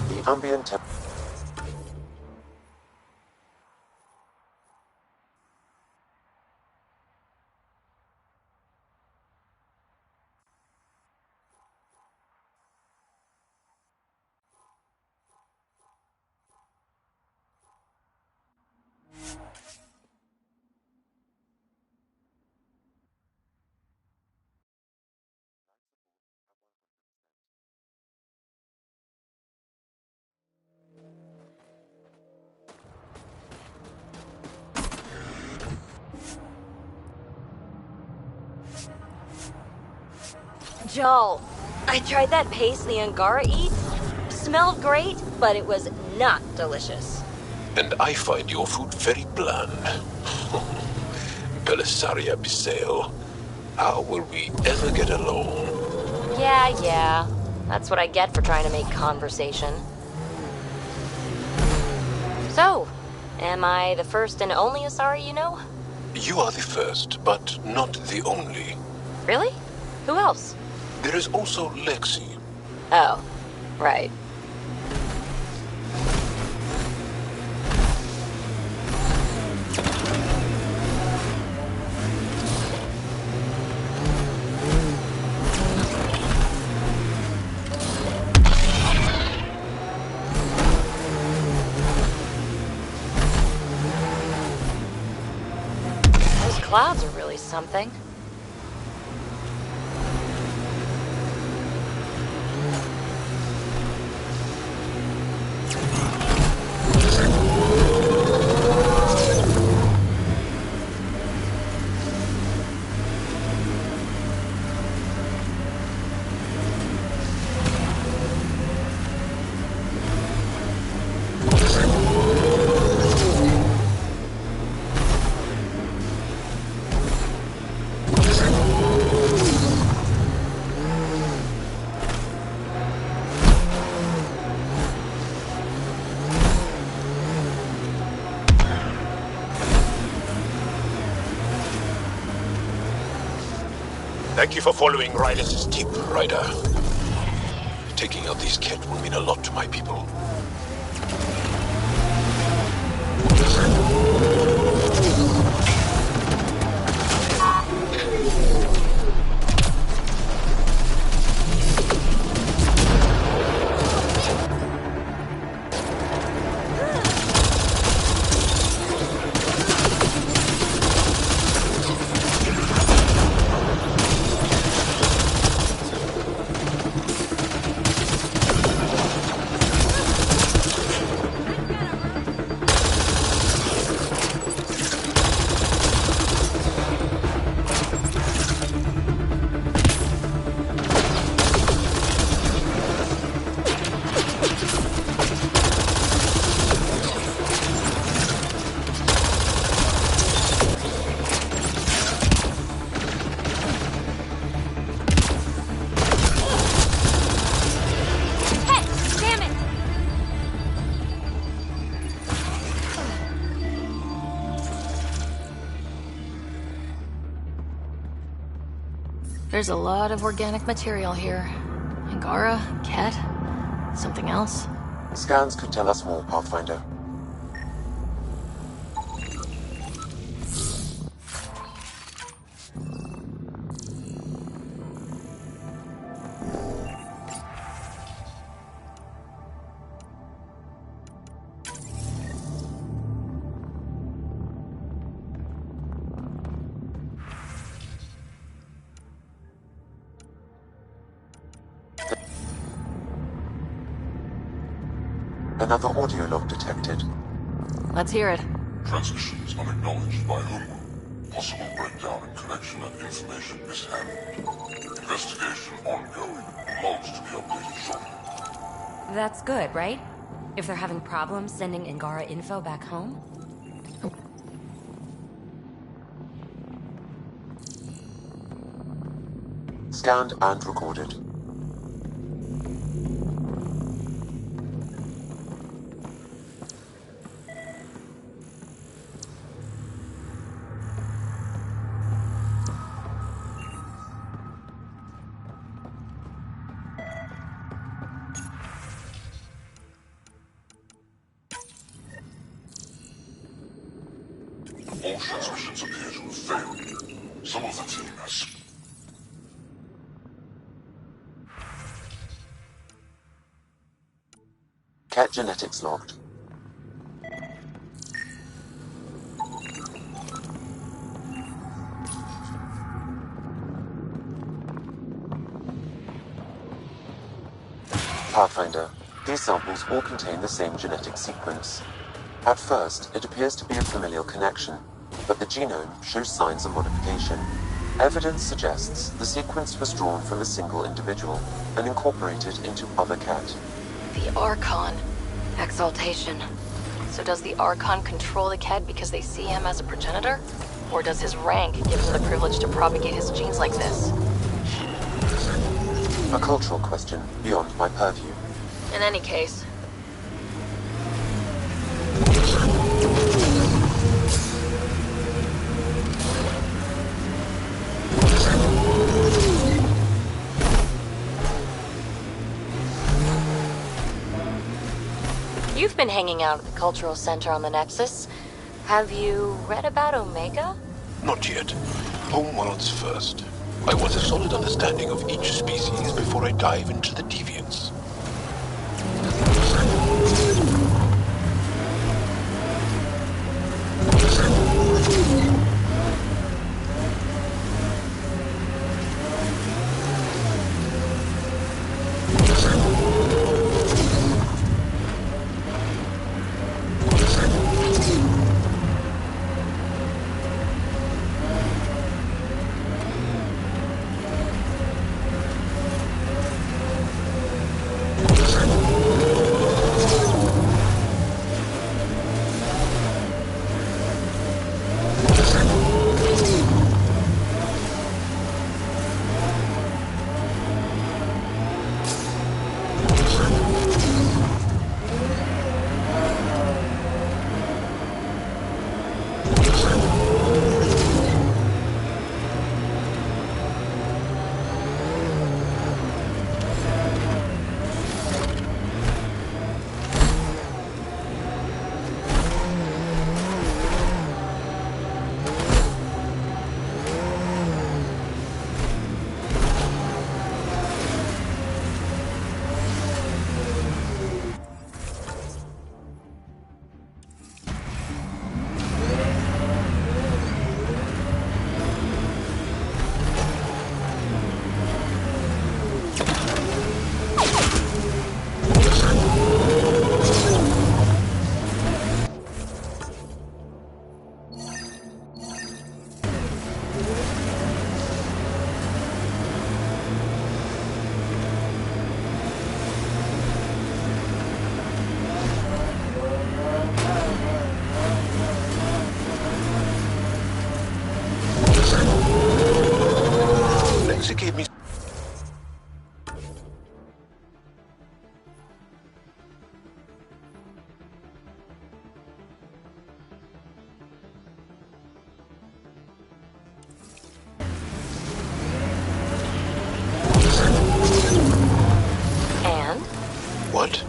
The ambient temp... Joel, I tried that paste the Angara eat. Smelled great, but it was not delicious. And I find your food very bland. Belisaria Bisale, how will we ever get along? Yeah. That's what I get for trying to make conversation. So, am I the first and only Asari you know? You are the first, but not the only. Really? Who else? There is also Lexi. Oh, right. Those clouds are really something. Thank you for following Rylis' tip, Ryder. Taking out these Ket will mean a lot to my people. There's a lot of organic material here. Angara, Ket, something else. Scans could tell us more, Pathfinder. Another audio log detected. Let's hear it. Transmissions unacknowledged by Homeworld. Possible breakdown in connection and information mishandled. Investigation ongoing. Logs to be updated shortly. That's good, right? If they're having problems sending Angara info back home? Scanned and recorded. transmissions appear to have failed. Some of the team has... Cat genetics logged. Pathfinder, these samples all contain the same genetic sequence. At first, it appears to be a familial connection, but the genome shows signs of modification. Evidence suggests the sequence was drawn from a single individual and incorporated into other cat. The Archon. Exaltation. So does the Archon control the Ked because they see him as a progenitor? Or does his rank give him the privilege to propagate his genes like this? A cultural question beyond my purview. In any case, you've been hanging out at the Cultural Center on the Nexus. Have you read about Omega? Not yet. Homeworlds first. I want a solid understanding of each species before I dive into the deviants. It gave me... And? What?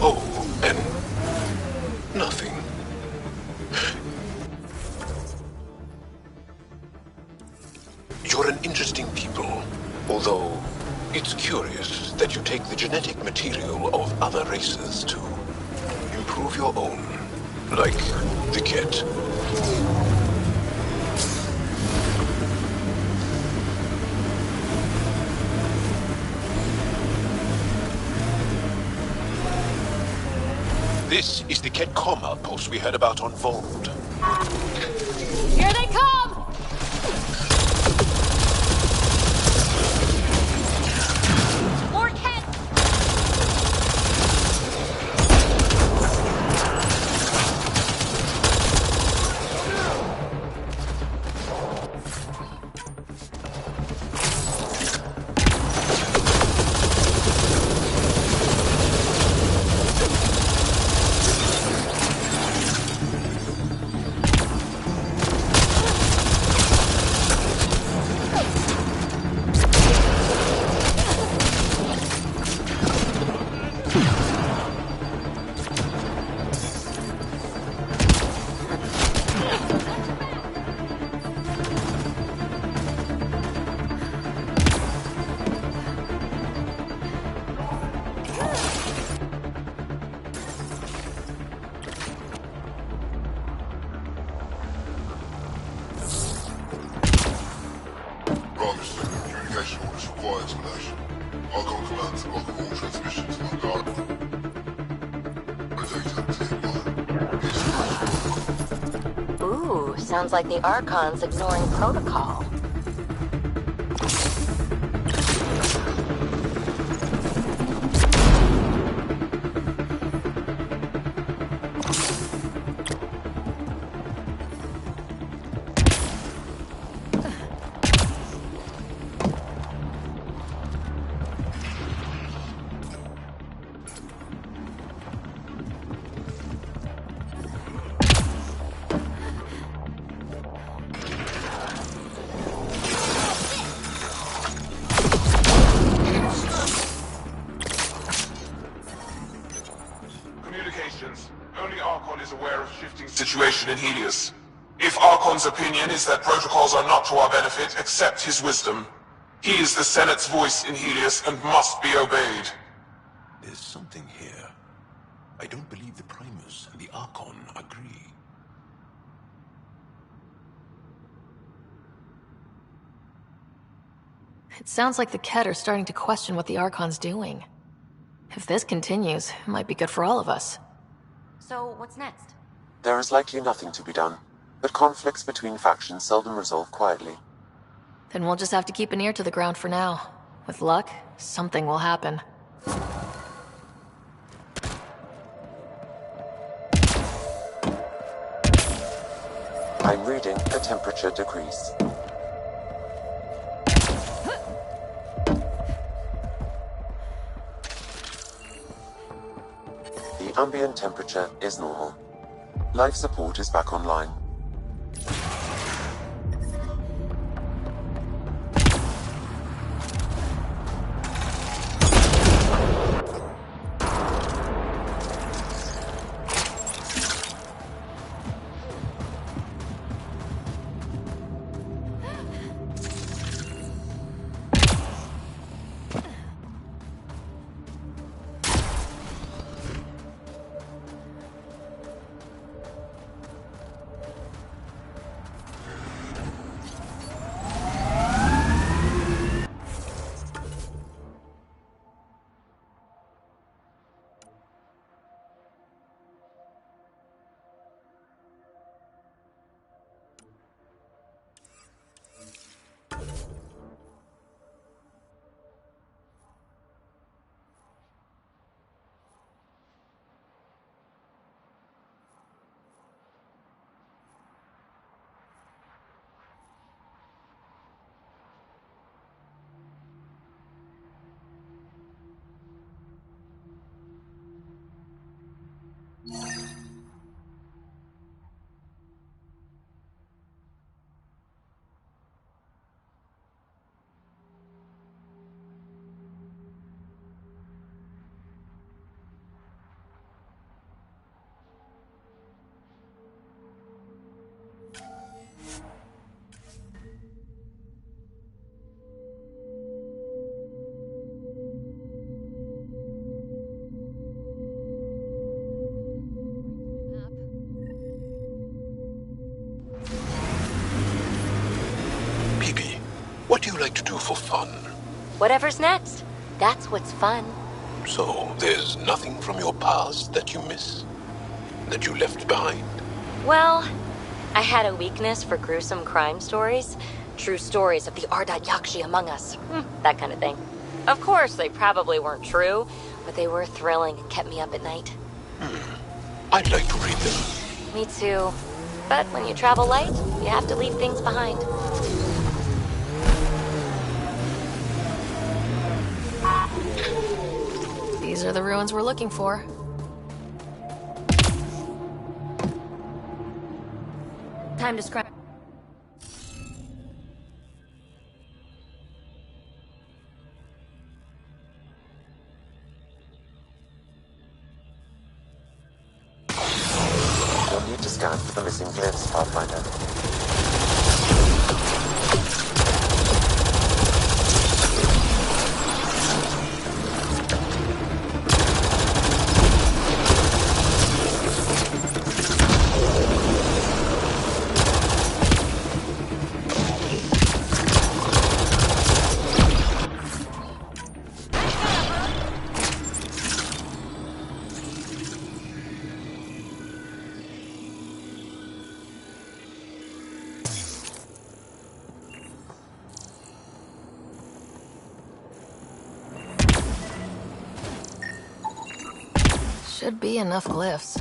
Oh, and... nothing. You're an interesting people, although it's curious that you take the genetic material of other races to improve your own, like the Ket. This is the Ket Comm outpost we heard about on Vold. Here they come! More Ket! require explanation. Archon commands block all transmissions from Angara. Ooh, sounds like the Archon's ignoring protocol. Only Archon is aware of shifting situation in Helios. If Archon's opinion is that protocols are not to our benefit, accept his wisdom. He is the Senate's voice in Helios and must be obeyed. There's something here. I don't believe the Primus and the Archon agree. It sounds like the Ket are starting to question what the Archon's doing. If this continues, it might be good for all of us. So, what's next? There is likely nothing to be done, but conflicts between factions seldom resolve quietly. Then we'll just have to keep an ear to the ground for now. With luck, something will happen. I'm reading a temperature decrease. The ambient temperature is normal. Life support is back online. What do you like to do for fun? Whatever's next. That's what's fun. So, there's nothing from your past that you miss? That you left behind? Well, I had a weakness for gruesome crime stories. True stories of the Ardat Yakshi among us. That kind of thing. Of course, they probably weren't true, but they were thrilling and kept me up at night. I'd like to read them. Me too. But when you travel light, you have to leave things behind. These are the ruins we're looking for. Time to scrap. You'll need to scan for the missing glyphs, Pathfinder. Should be enough glyphs.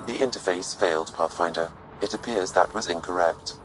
The interface failed, Pathfinder. It appears that was incorrect.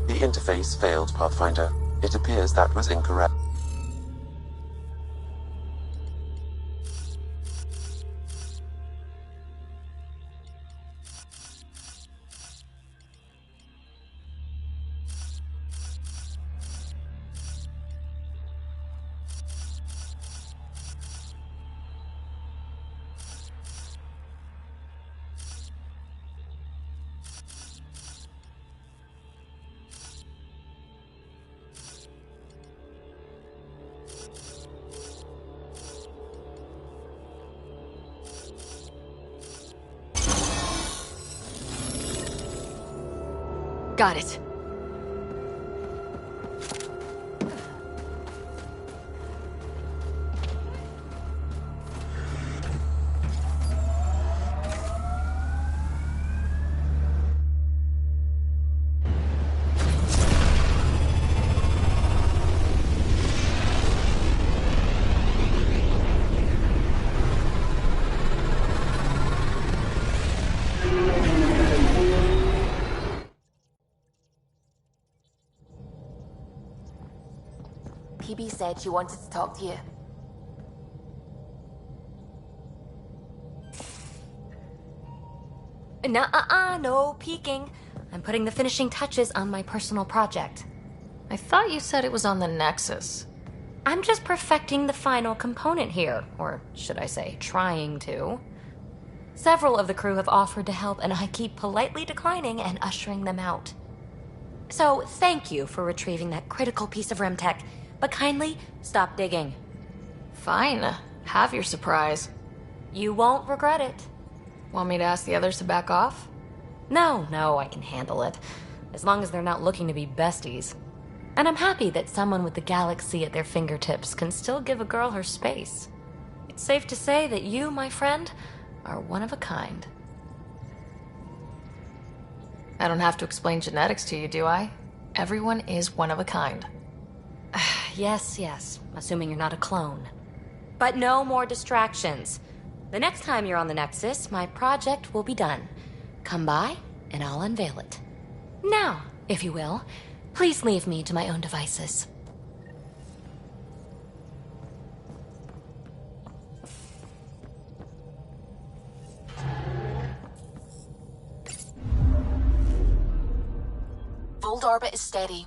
The interface failed, Pathfinder. It appears that was incorrect. Got it. PB said she wanted to talk to you. No peeking. I'm putting the finishing touches on my personal project. I thought you said it was on the Nexus. I'm just perfecting the final component here, or should I say, trying to. Several of the crew have offered to help, and I keep politely declining and ushering them out. So, thank you for retrieving that critical piece of REM tech, but kindly stop digging. Fine. Have your surprise. You won't regret it. Want me to ask the others to back off? No, I can handle it. As long as they're not looking to be besties. And I'm happy that someone with the galaxy at their fingertips can still give a girl her space. It's safe to say that you, my friend, are one of a kind. I don't have to explain genetics to you, do I? Everyone is one of a kind. Yes. Assuming you're not a clone. But no more distractions. The next time you're on the Nexus, my project will be done. Come by, and I'll unveil it. Now, if you will, please leave me to my own devices. Fold orbit is steady.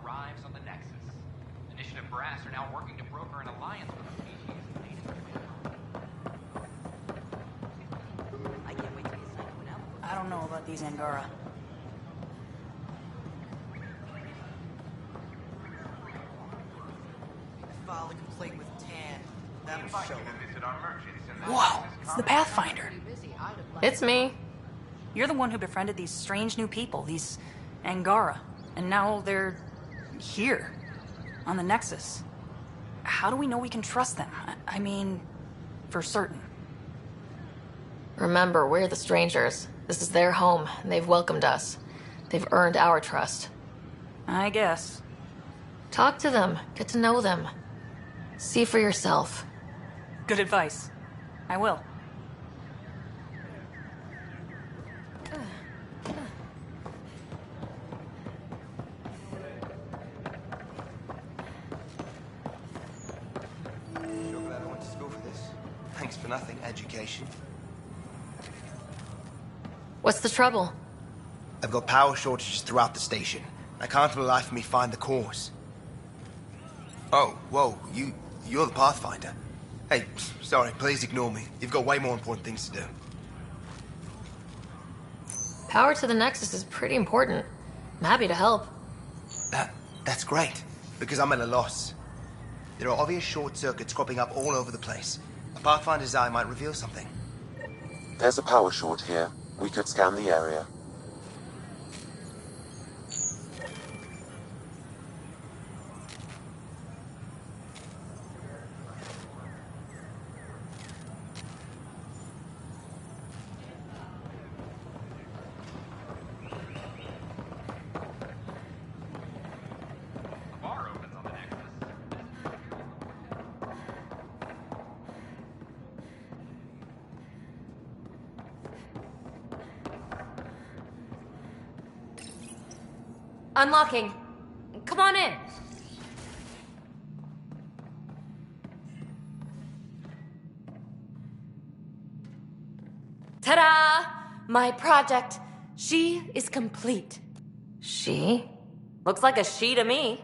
arrives on the Nexus. Initiative Brass are now working to broker an alliance with the species I can't wait to get Psycho out. I don't know about these Angara. File a complaint with Tan. That'll show him. Whoa, it's the Pathfinder. It's me. You're the one who befriended these strange new people, these Angara. And now they're here, on the Nexus. How do we know we can trust them? I mean, for certain. Remember, we're the strangers. This is their home, and they've welcomed us. They've earned our trust. I guess. Talk to them. Get to know them. See for yourself. Good advice. I will. Sure glad I went to school for this. Thanks for nothing, education. What's the trouble? I've got power shortages throughout the station. I can't for the life of me find the cause. Oh, whoa, you're the Pathfinder. Hey, sorry, please ignore me. You've got way more important things to do. Power to the Nexus is pretty important. I'm happy to help. That's great, because I'm at a loss. There are obvious short circuits cropping up all over the place. A Pathfinder's eye might reveal something. There's a power short here. We could scan the area. Unlocking. Come on in. Ta-da! My project. She is complete. She? Looks like a she to me.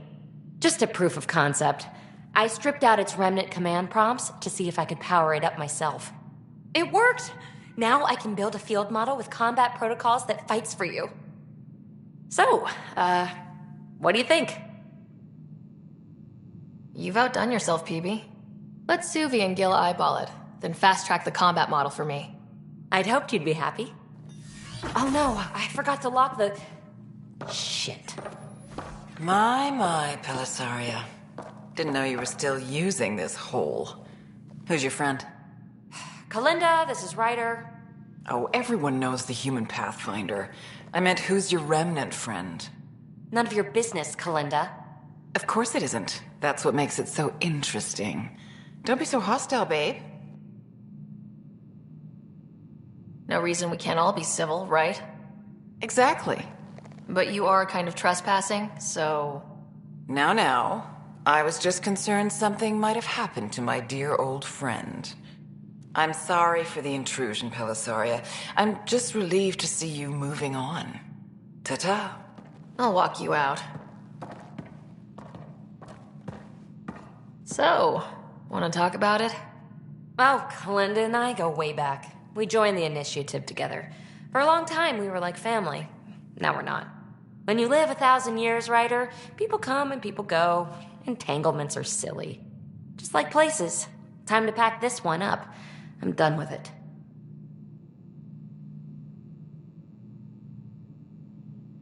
Just a proof of concept. I stripped out its remnant command prompts to see if I could power it up myself. It worked! Now I can build a field model with combat protocols that fights for you. So, what do you think? You've outdone yourself, PB. Let Suvi and Gil eyeball it, then fast-track the combat model for me. I'd hoped you'd be happy. Oh no, I forgot to lock the... Shit. My, Pelisaria. Didn't know you were still using this hole. Who's your friend? Kalinda, this is Ryder. Oh, everyone knows the human Pathfinder. I meant, who's your remnant friend? None of your business, Kalinda. Of course it isn't. That's what makes it so interesting. Don't be so hostile, babe. No reason we can't all be civil, right? Exactly. But you are kind of trespassing, so... Now. I was just concerned something might have happened to my dear old friend. I'm sorry for the intrusion, Pelisaria. I'm just relieved to see you moving on. Ta-ta. I'll walk you out. So, want to talk about it? Oh, Kalinda and I go way back. We joined the initiative together. For a long time, we were like family. Now we're not. When you live 1,000 years, Ryder, people come and people go. Entanglements are silly. Just like places. Time to pack this one up. I'm done with it.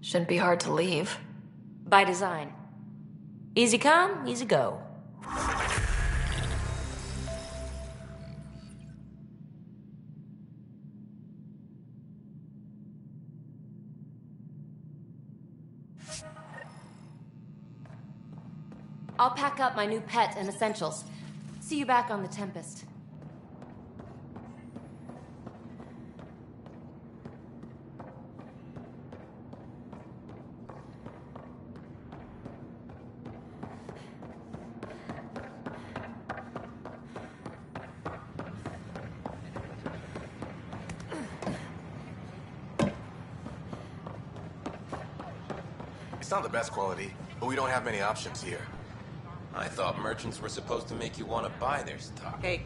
Shouldn't be hard to leave. By design. Easy come, easy go. I'll pack up my new pet and essentials. See you back on the Tempest. It's not the best quality, but we don't have many options here. I thought merchants were supposed to make you want to buy their stock. Hey.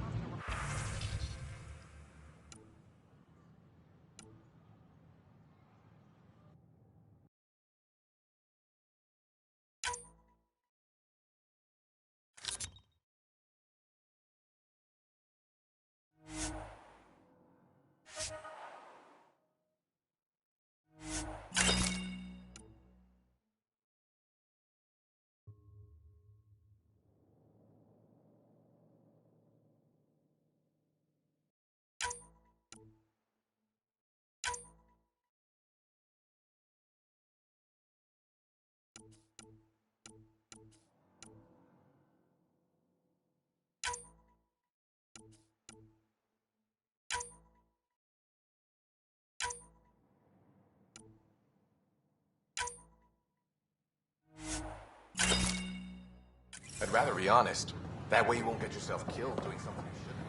I'd rather be honest. That way you won't get yourself killed doing something you shouldn't.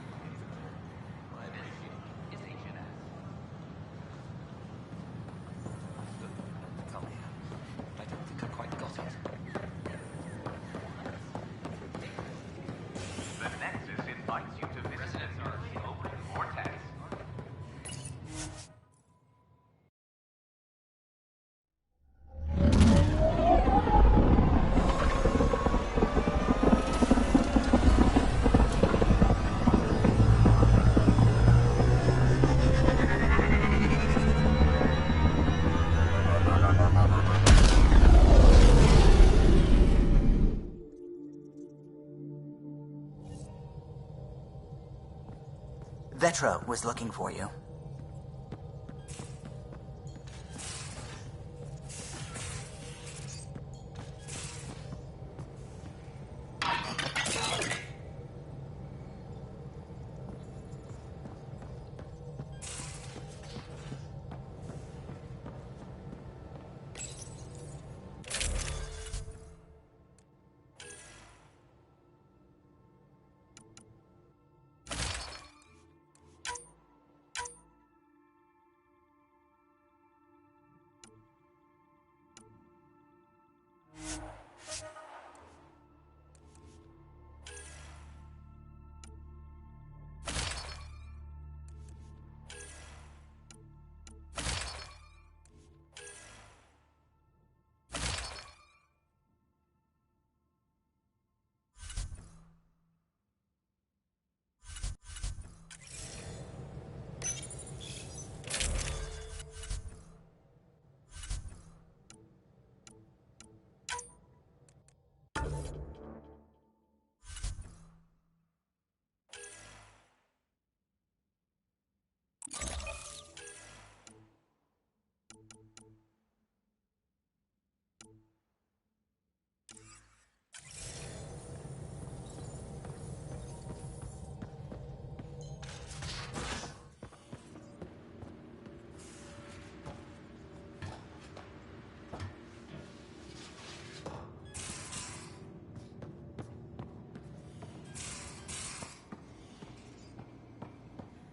I appreciate it. I don't think I quite got it. The Nexus invites you to visit an open vortex. Vetra was looking for you.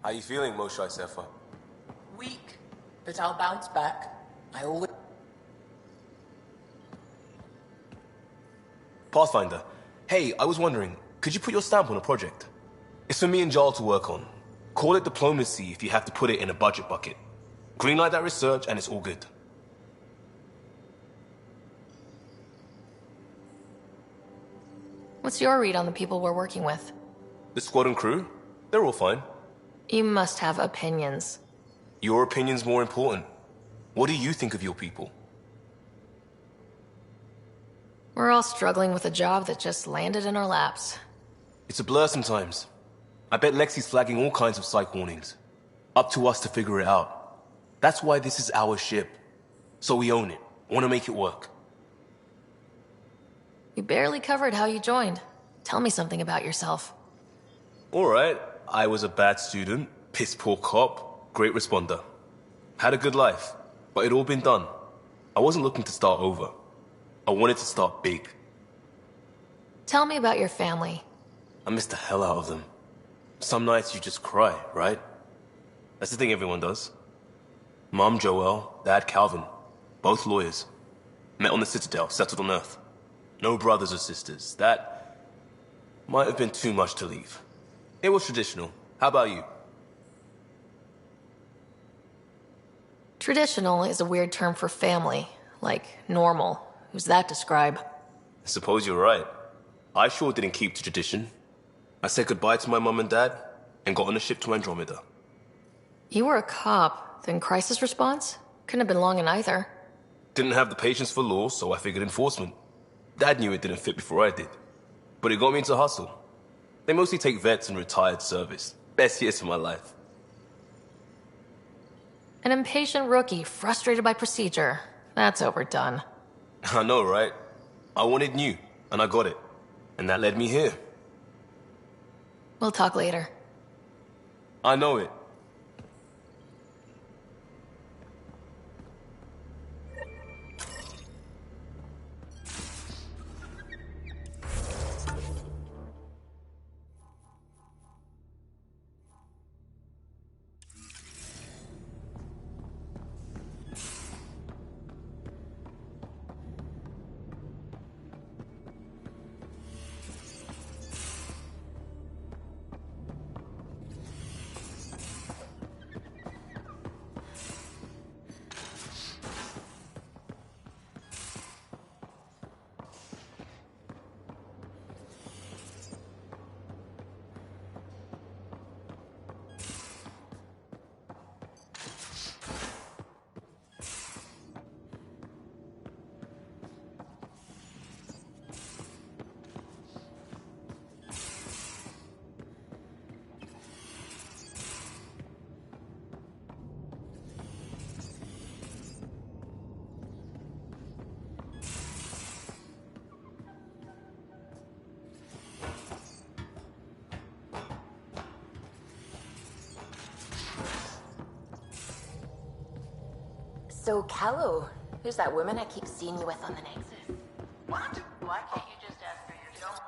How you feeling, Moshai Sefa? Weak, but I'll bounce back. I always... Pathfinder, hey, I was wondering, could you put your stamp on a project? It's for me and Jarl to work on. Call it diplomacy if you have to put it in a budget bucket. Greenlight that research and it's all good. What's your read on the people we're working with? The squad and crew? They're all fine. You must have opinions. Your opinion's more important. What do you think of your people? We're all struggling with a job that just landed in our laps. It's a blur sometimes. I bet Lexi's flagging all kinds of psych warnings. Up to us to figure it out. That's why this is our ship. So we own it. Want to make it work. You barely covered how you joined. Tell me something about yourself. Alright, I was a bad student, piss poor cop, great responder. Had a good life, but it all been done. I wasn't looking to start over. I wanted to start big. Tell me about your family. I miss the hell out of them. Some nights you just cry, right? That's the thing everyone does. Mom Joelle, Dad Calvin, both lawyers. Met on the Citadel, settled on Earth. No brothers or sisters. That might have been too much to leave. It was traditional. How about you? Traditional is a weird term for family, like normal. Who's that describe? I suppose you're right. I sure didn't keep to tradition. I said goodbye to my mum and dad and got on a ship to Andromeda. You were a cop, then crisis response? Couldn't have been long in either. Didn't have the patience for law, so I figured enforcement. Dad knew it didn't fit before I did. But it got me into hustle. They mostly take vets and retired service. Best years of my life. An impatient rookie, frustrated by procedure. That's overdone. I know, right? I wanted new, and I got it. And that led me here. We'll talk later. I know it. So, Callow, who's that woman I keep seeing you with on the Nexus? What? Why can't you just ask for yourself?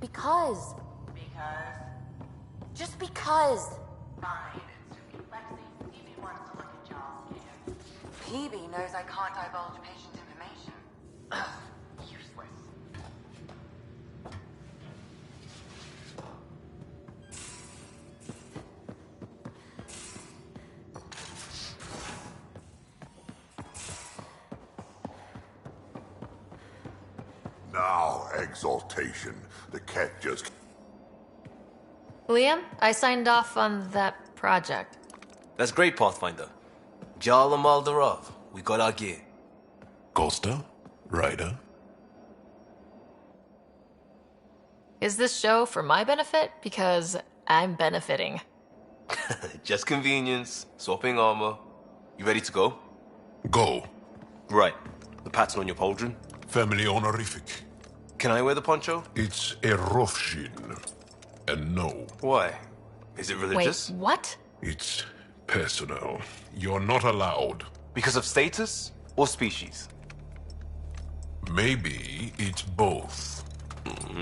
Because. Because? Just because. Fine, Suki. Lexi, Phoebe wants to look at y'all's scan. Phoebe knows I can't divulge patient information. Ugh, useless. Now, exaltation. The cat just... Liam, I signed off on that project. That's great, Pathfinder. Jarl Maldarov, we got our gear. Costa? Ryder? Is this show for my benefit? Because I'm benefiting. Just convenience, swapping armor. You ready to go? Go. Right. The pattern on your pauldron? Family honorific. Can I wear the poncho? It's a Rofshin. And no. Why? Is it religious? Wait, what? It's personal. You're not allowed. Because of status or species? Maybe it's both.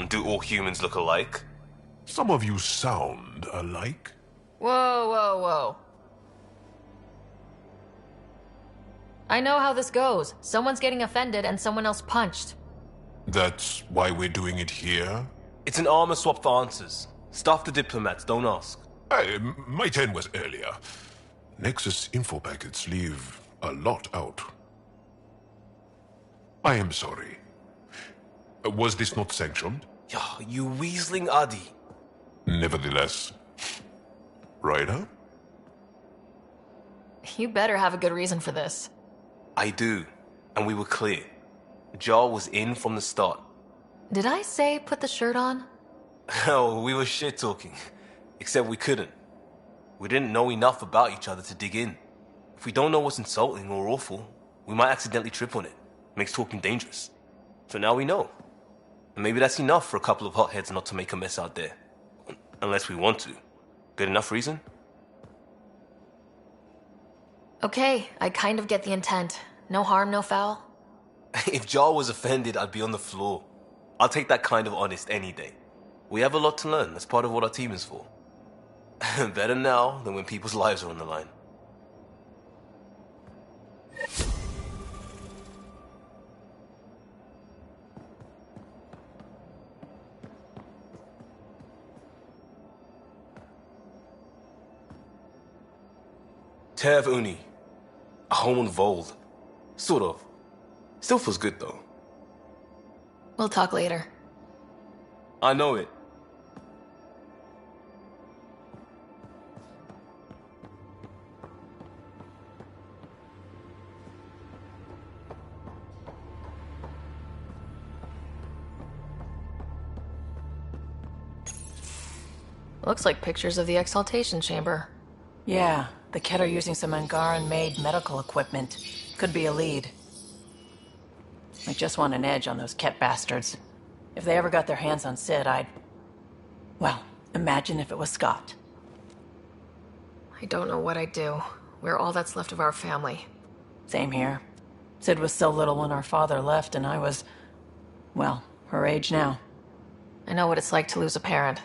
Do all humans look alike? Some of you sound alike. Whoa, whoa, whoa. I know how this goes. Someone's getting offended and someone else punched. That's why we're doing it here? It's an armor swap for answers. Stuff the diplomats, don't ask. Hey, my turn was earlier. Nexus info packets leave a lot out. I am sorry. Was this not sanctioned? You weaseling Adi. Nevertheless, Ryder? You better have a good reason for this. I do, and we were clear. Jar was in from the start. Did I say put the shirt on? Oh, we were shit-talking. Except we couldn't. We didn't know enough about each other to dig in. If we don't know what's insulting or awful, we might accidentally trip on it. Makes talking dangerous. So now we know. And maybe that's enough for a couple of hotheads not to make a mess out there. Unless we want to. Good enough reason? Okay, I kind of get the intent. No harm, no foul. If Jar was offended, I'd be on the floor. I'll take that kind of honest any day. We have a lot to learn. That's part of what our team is for. Better now than when people's lives are on the line. Tev Uni. A home on Vold. Sort of. Still feels good though. We'll talk later. I know it. Looks like pictures of the exaltation chamber. Yeah, the Ket are using some Angaran-made medical equipment. Could be a lead. I just want an edge on those Ket bastards. If they ever got their hands on Sid, well, imagine if it was Scott. I don't know what I'd do. We're all that's left of our family. Same here. Sid was so little when our father left, and I was, well, her age now. I know what it's like to lose a parent.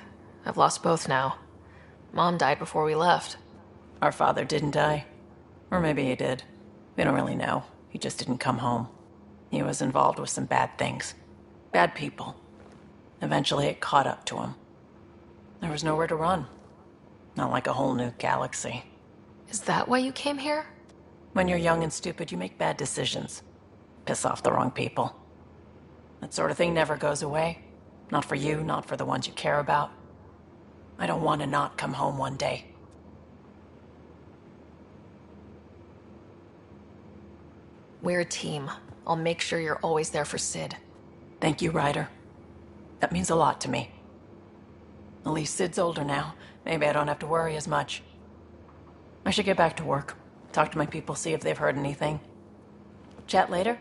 I've lost both now. Mom died before we left. Our father didn't die. Or maybe he did. We don't really know. He just didn't come home. He was involved with some bad things. Bad people. Eventually it caught up to him. There was nowhere to run. Not like a whole new galaxy. Is that why you came here? When you're young and stupid, you make bad decisions. Piss off the wrong people. That sort of thing never goes away. Not for you, not for the ones you care about. I don't want to not come home one day. We're a team. I'll make sure you're always there for Sid. Thank you, Ryder. That means a lot to me. At least Sid's older now. Maybe I don't have to worry as much. I should get back to work. Talk to my people, see if they've heard anything. Chat later?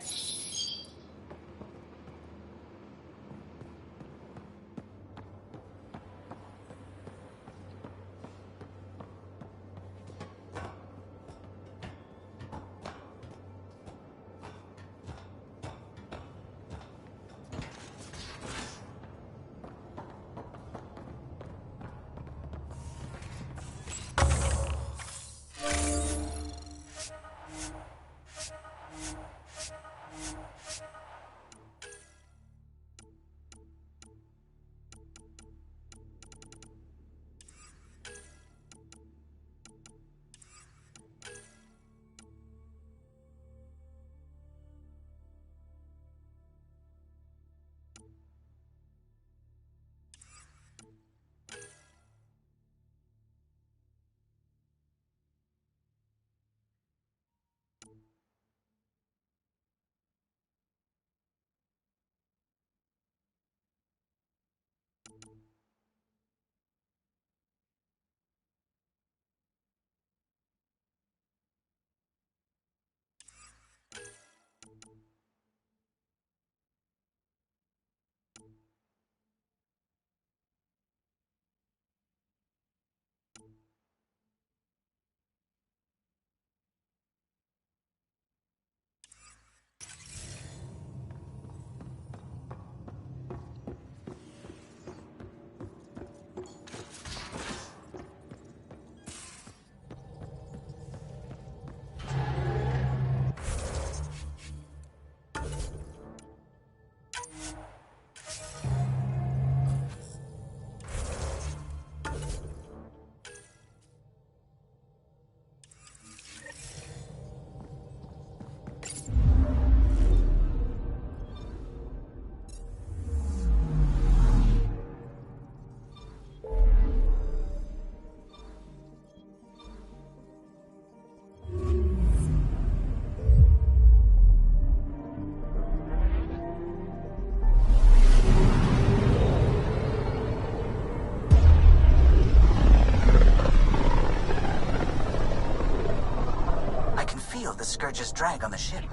just drag on the ship.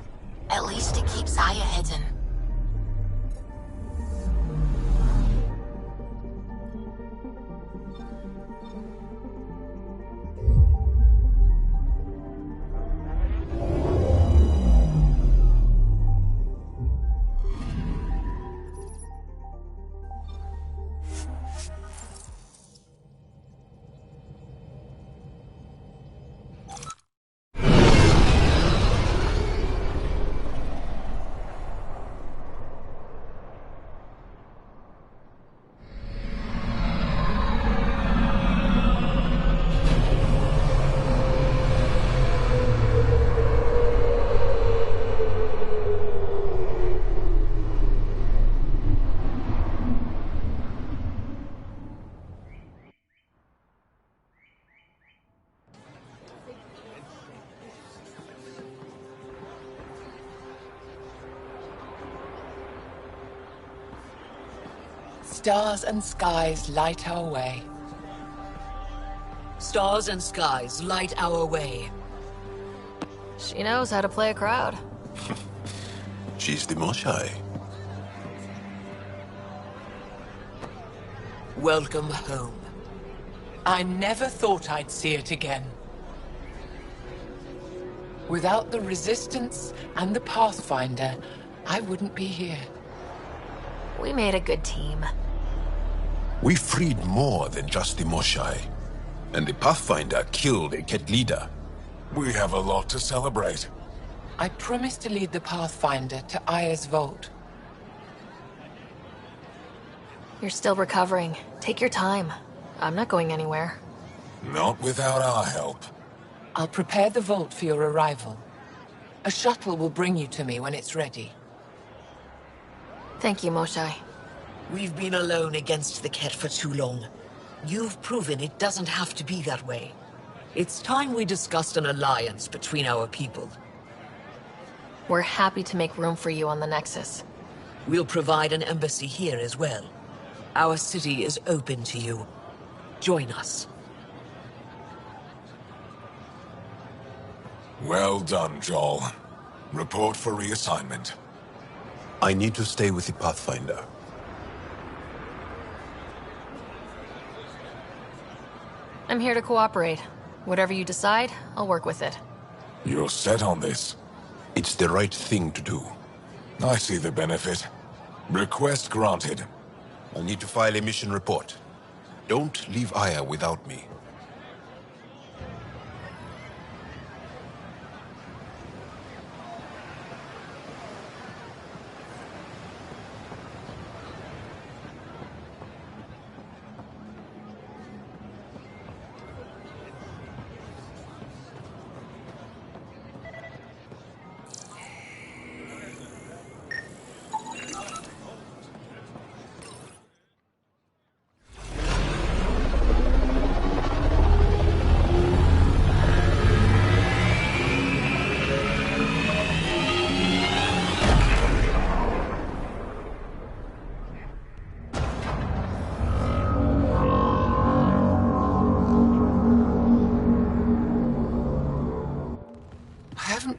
At least it keeps Aya hidden. Stars and skies light our way. Stars and skies light our way. She knows how to play a crowd. She's the Moshai. Welcome home. I never thought I'd see it again. Without the Resistance and the Pathfinder, I wouldn't be here. We made a good team. We freed more than just the Moshai. And the Pathfinder killed a Ket leader. We have a lot to celebrate. I promised to lead the Pathfinder to Aya's vault. You're still recovering. Take your time. I'm not going anywhere. Not without our help. I'll prepare the vault for your arrival. A shuttle will bring you to me when it's ready. Thank you, Moshai. We've been alone against the Ket for too long. You've proven it doesn't have to be that way. It's time we discussed an alliance between our people. We're happy to make room for you on the Nexus. We'll provide an embassy here as well. Our city is open to you. Join us. Well done, Joel. Report for reassignment. I need to stay with the Pathfinder. I'm here to cooperate. Whatever you decide, I'll work with it. You're set on this? It's the right thing to do. I see the benefit. Request granted. I'll need to file a mission report. Don't leave Aya without me.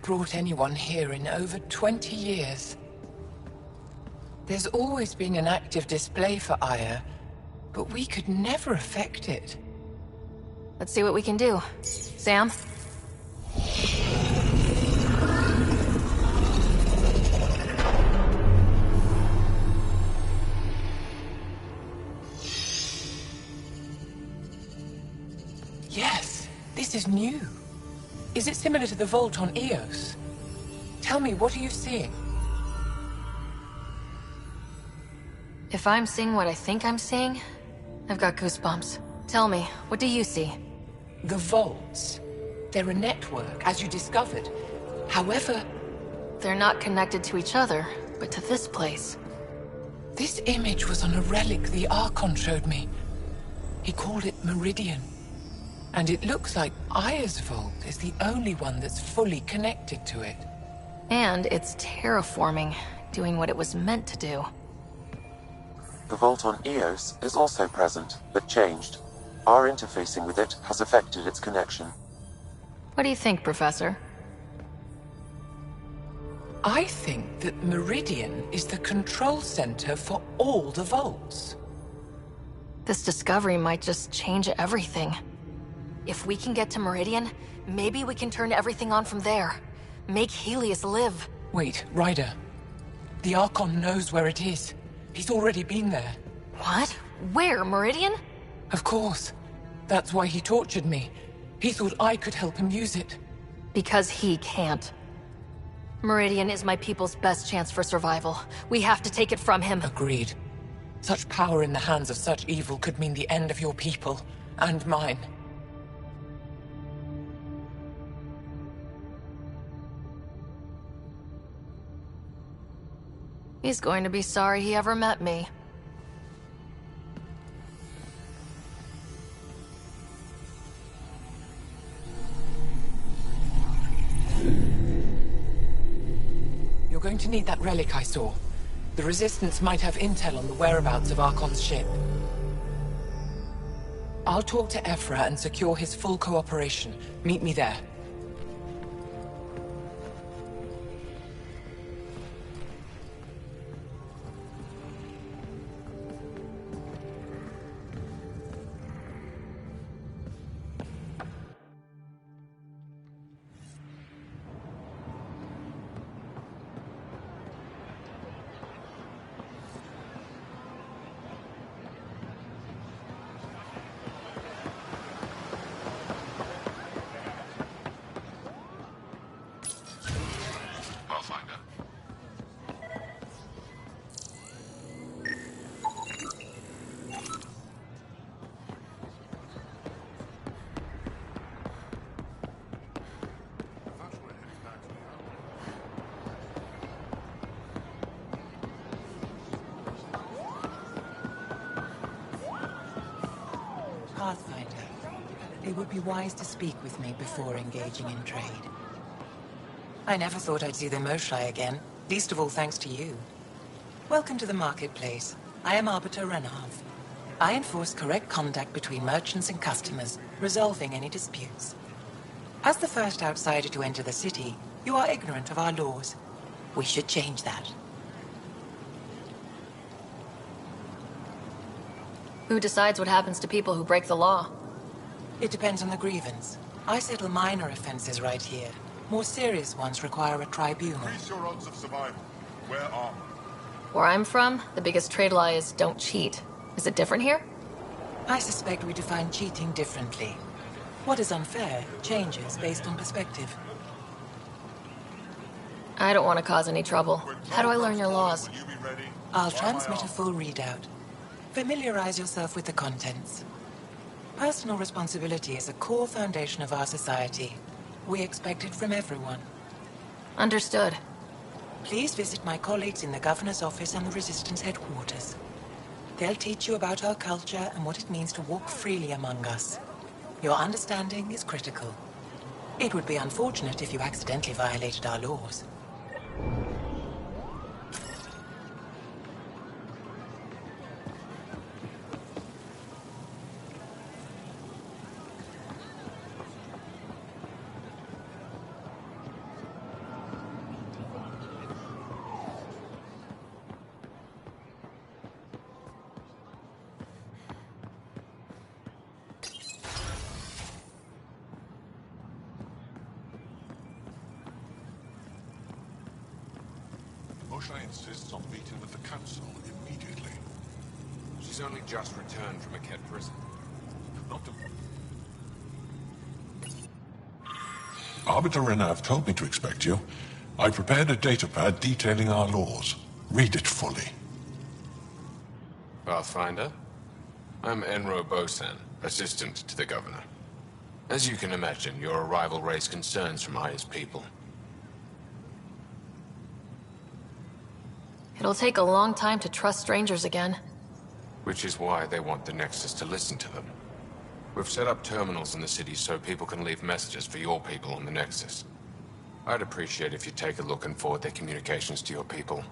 Brought anyone here in over 20 years. There's always been an active display for Aya, but we could never affect it. Let's see what we can do. Sam? Yes, this is new. Is it similar to the vault on Eos? Tell me, what are you seeing? If I'm seeing what I think I'm seeing, I've got goosebumps. Tell me, what do you see? The vaults. They're a network, as you discovered. However... They're not connected to each other, but to this place. This image was on a relic the Archon showed me. He called it Meridian. And it looks like Aya's vault is the only one that's fully connected to it. And it's terraforming, doing what it was meant to do. The vault on Eos is also present, but changed. Our interfacing with it has affected its connection. What do you think, Professor? I think that Meridian is the control center for all the vaults. This discovery might just change everything. If we can get to Meridian, maybe we can turn everything on from there. Make Helios live. Wait, Ryder. The Archon knows where it is. He's already been there. What? Where, Meridian? Of course. That's why he tortured me. He thought I could help him use it. Because he can't. Meridian is my people's best chance for survival. We have to take it from him. Agreed. Such power in the hands of such evil could mean the end of your people, and mine. He's going to be sorry he ever met me. You're going to need that relic I saw. The Resistance might have intel on the whereabouts of Archon's ship. I'll talk to Ephra and secure his full cooperation. Meet me there. Pathfinder, it would be wise to speak with me before engaging in trade. I never thought I'd see the Moshae again, least of all thanks to you. Welcome to the marketplace. I am Arbiter Renav. I enforce correct conduct between merchants and customers, resolving any disputes. As the first outsider to enter the city, you are ignorant of our laws. We should change that. Who decides what happens to people who break the law? It depends on the grievance. I settle minor offenses right here. More serious ones require a tribunal. Increase your odds of survival. Wear armor. Where I'm from, the biggest trade law is don't cheat. Is it different here? I suspect we define cheating differently. What is unfair changes based on perspective. I don't want to cause any trouble. How do I learn your laws? I'll transmit a full readout. Familiarize yourself with the contents. Personal responsibility is a core foundation of our society. We expect it from everyone. Understood. Please visit my colleagues in the Governor's office and the Resistance headquarters. They'll teach you about our culture and what it means to walk freely among us. Your understanding is critical. It would be unfortunate if you accidentally violated our laws. Moshae insists on meeting with the Council immediately. She's only just returned from a Ket prison. Not to... Arbiter Renav told me to expect you. I prepared a datapad detailing our laws. Read it fully. Pathfinder? I'm Enro Bosan, assistant to the Governor. As you can imagine, your arrival raised concerns from Aya's people. It'll take a long time to trust strangers again. Which is why they want the Nexus to listen to them. We've set up terminals in the city so people can leave messages for your people on the Nexus. I'd appreciate if you take a look and forward their communications to your people.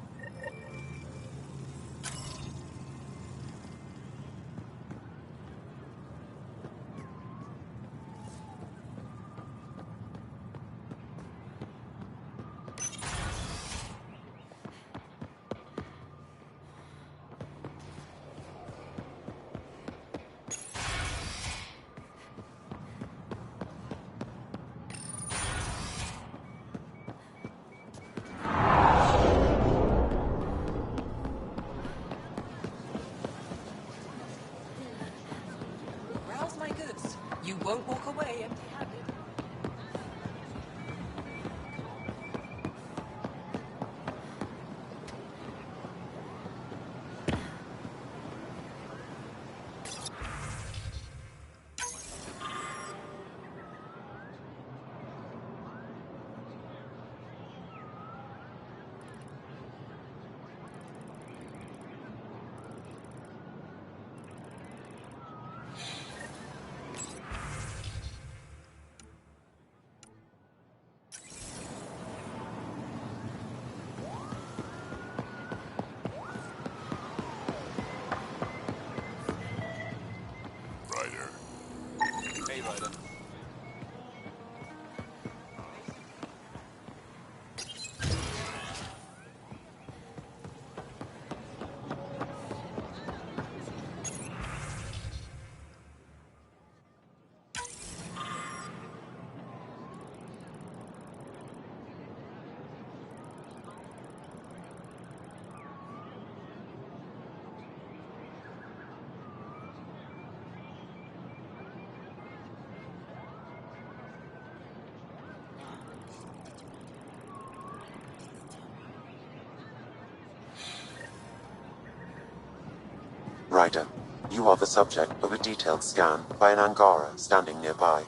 Ryder, you are the subject of a detailed scan by an Angara standing nearby.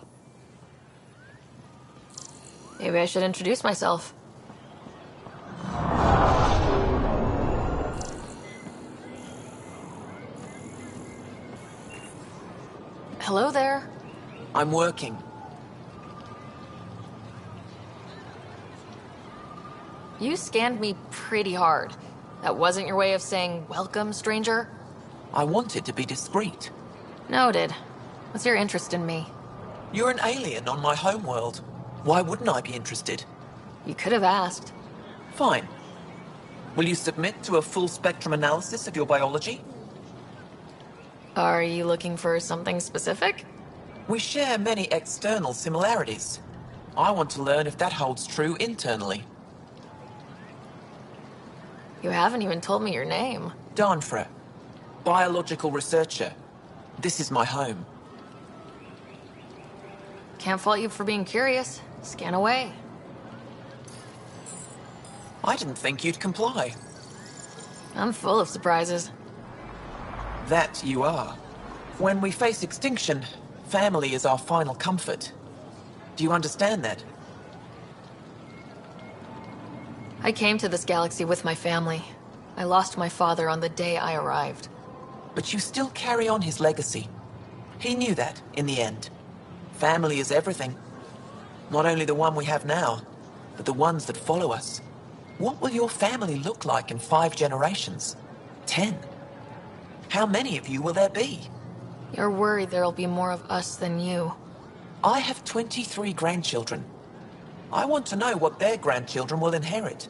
Maybe I should introduce myself. Hello there. I'm working. You scanned me pretty hard. That wasn't your way of saying, welcome, stranger? I wanted to be discreet. Noted. What's your interest in me? You're an alien on my homeworld. Why wouldn't I be interested? You could have asked. Fine. Will you submit to a full spectrum analysis of your biology? Are you looking for something specific? We share many external similarities. I want to learn if that holds true internally. You haven't even told me your name. Danfra, biological researcher. This is my home. Can't fault you for being curious. Scan away. I didn't think you'd comply. I'm full of surprises. That you are. When we face extinction, family is our final comfort. Do you understand that? I came to this galaxy with my family. I lost my father on the day I arrived. But you still carry on his legacy. He knew that, in the end. Family is everything. Not only the one we have now, but the ones that follow us. What will your family look like in 5 generations? 10? How many of you will there be? You're worried there'll be more of us than you. I have 23 grandchildren. I want to know what their grandchildren will inherit.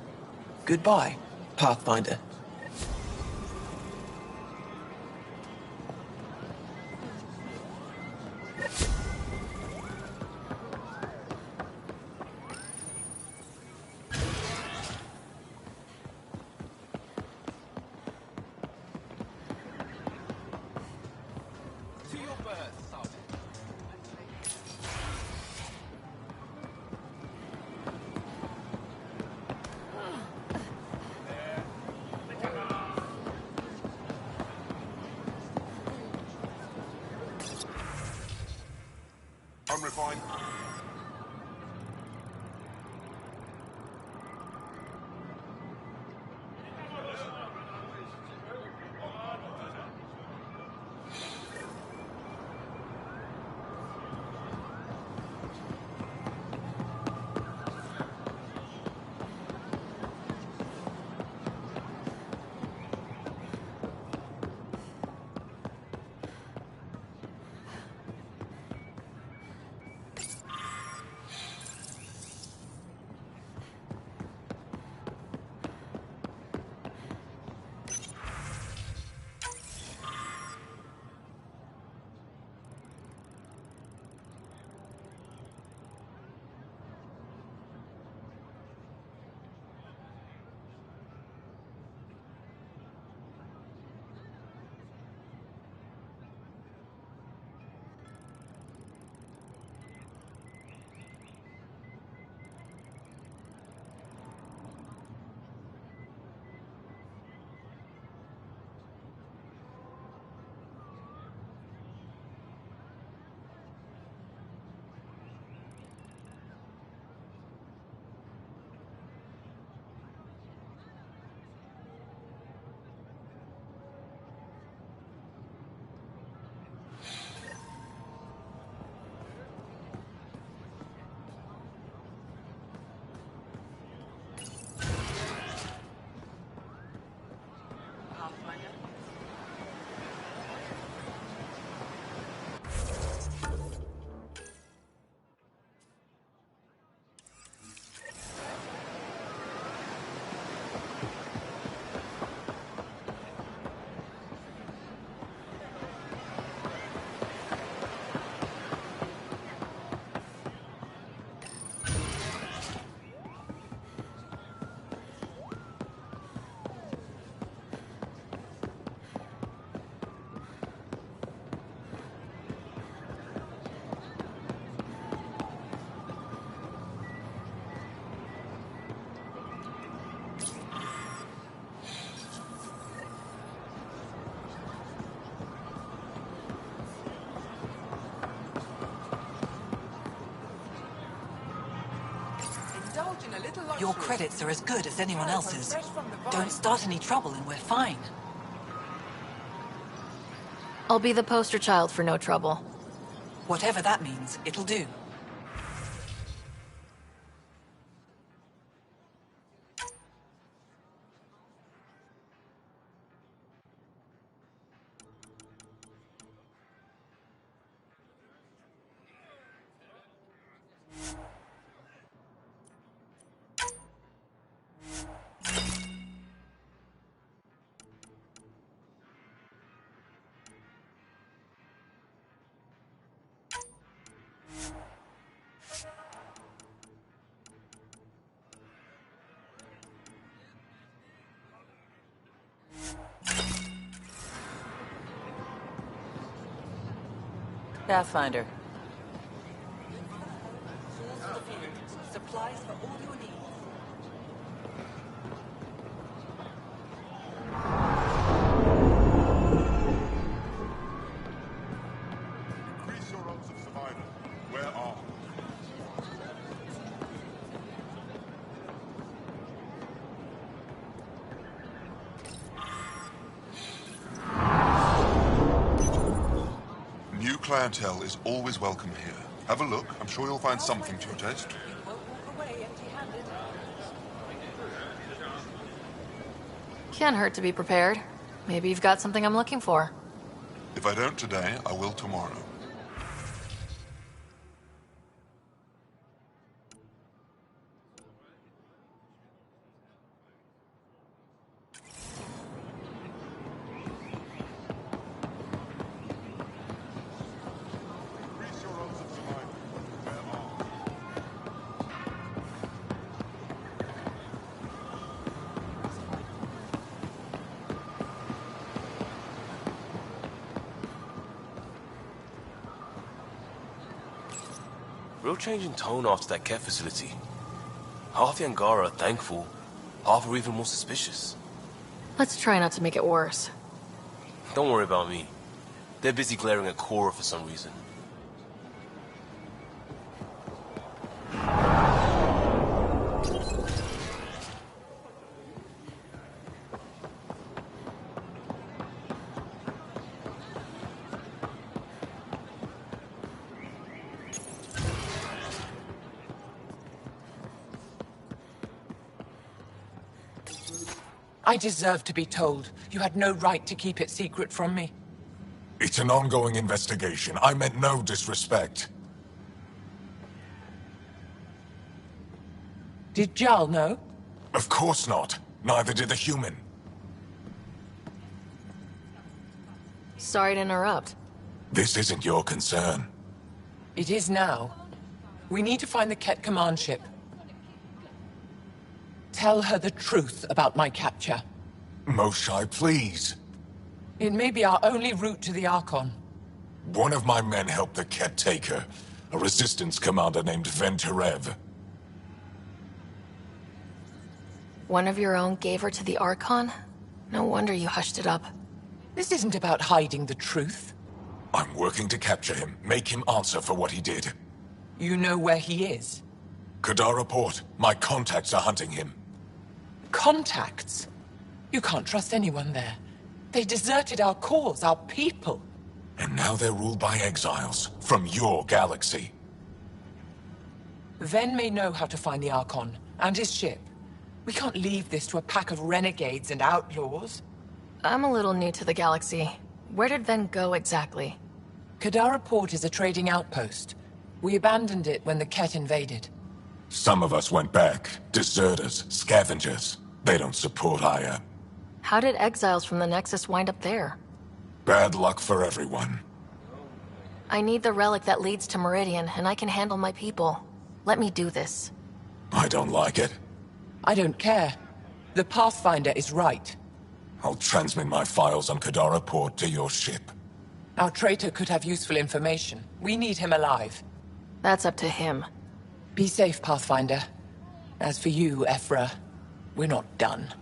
Goodbye, Pathfinder. Unrefined. Your credits are as good as anyone else's. Don't start any trouble and we're fine. I'll be the poster child for no trouble. Whatever that means, it'll do. Pathfinder. Supplies for all your needs. Increase your odds of survival. Where are New clientele is always welcome here. Have a look. I'm sure you'll find something to your taste. Can't hurt to be prepared. Maybe you've got something I'm looking for. If I don't today, I will tomorrow. Real change in tone after that care facility. Half the Angara are thankful, half are even more suspicious. Let's try not to make it worse. Don't worry about me. They're busy glaring at Cora for some reason. I deserve to be told. You had no right to keep it secret from me. It's an ongoing investigation. I meant no disrespect. Did Jal know? Of course not. Neither did the human. Sorry to interrupt. This isn't your concern. It is now. We need to find the Ket command ship. Tell her the truth about my capture. Moshai, please. It may be our only route to the Archon. One of my men helped the Ket take her. A resistance commander named Venterev. One of your own gave her to the Archon? No wonder you hushed it up. This isn't about hiding the truth. I'm working to capture him, make him answer for what he did. You know where he is? Kadara Port. My contacts are hunting him. Contacts? You can't trust anyone there. They deserted our cause, our people. And now they're ruled by exiles from your galaxy. Ven may know how to find the Archon and his ship. We can't leave this to a pack of renegades and outlaws. I'm a little new to the galaxy. Where did Ven go exactly? Kadara Port is a trading outpost. We abandoned it when the Ket invaded. Some of us went back. Deserters, scavengers. They don't support Aya. How did exiles from the Nexus wind up there? Bad luck for everyone. I need the relic that leads to Meridian, and I can handle my people. Let me do this. I don't like it. I don't care. The Pathfinder is right. I'll transmit my files on Kadara Port to your ship. Our traitor could have useful information. We need him alive. That's up to him. Be safe, Pathfinder. As for you, Ephra, we're not done.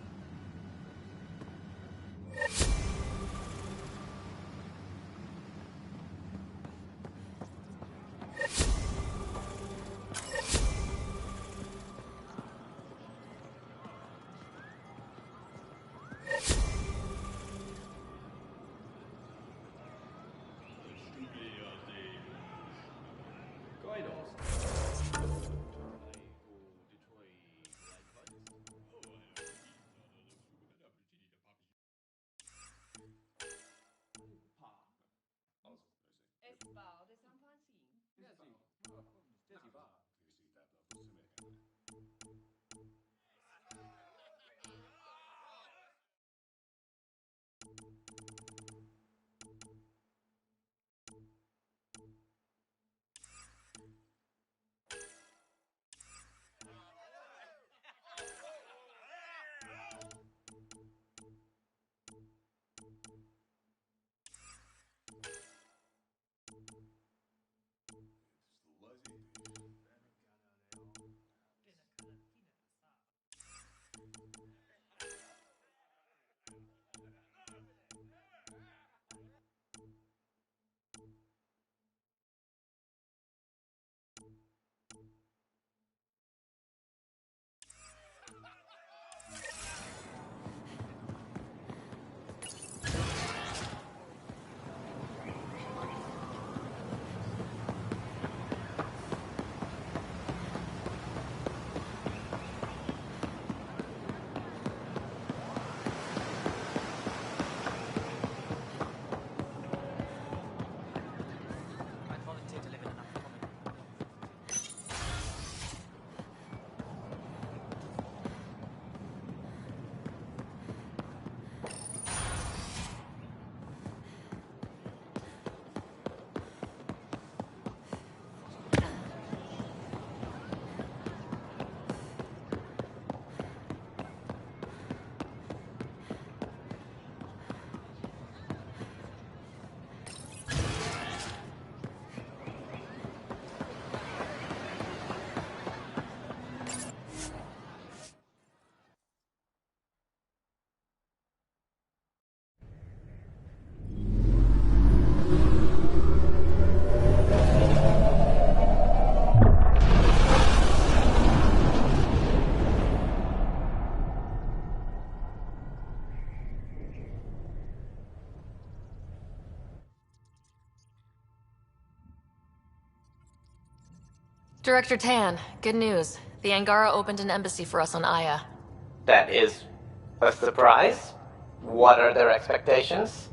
Director Tan, good news. The Angara opened an embassy for us on Aya. That is a surprise? What are their expectations?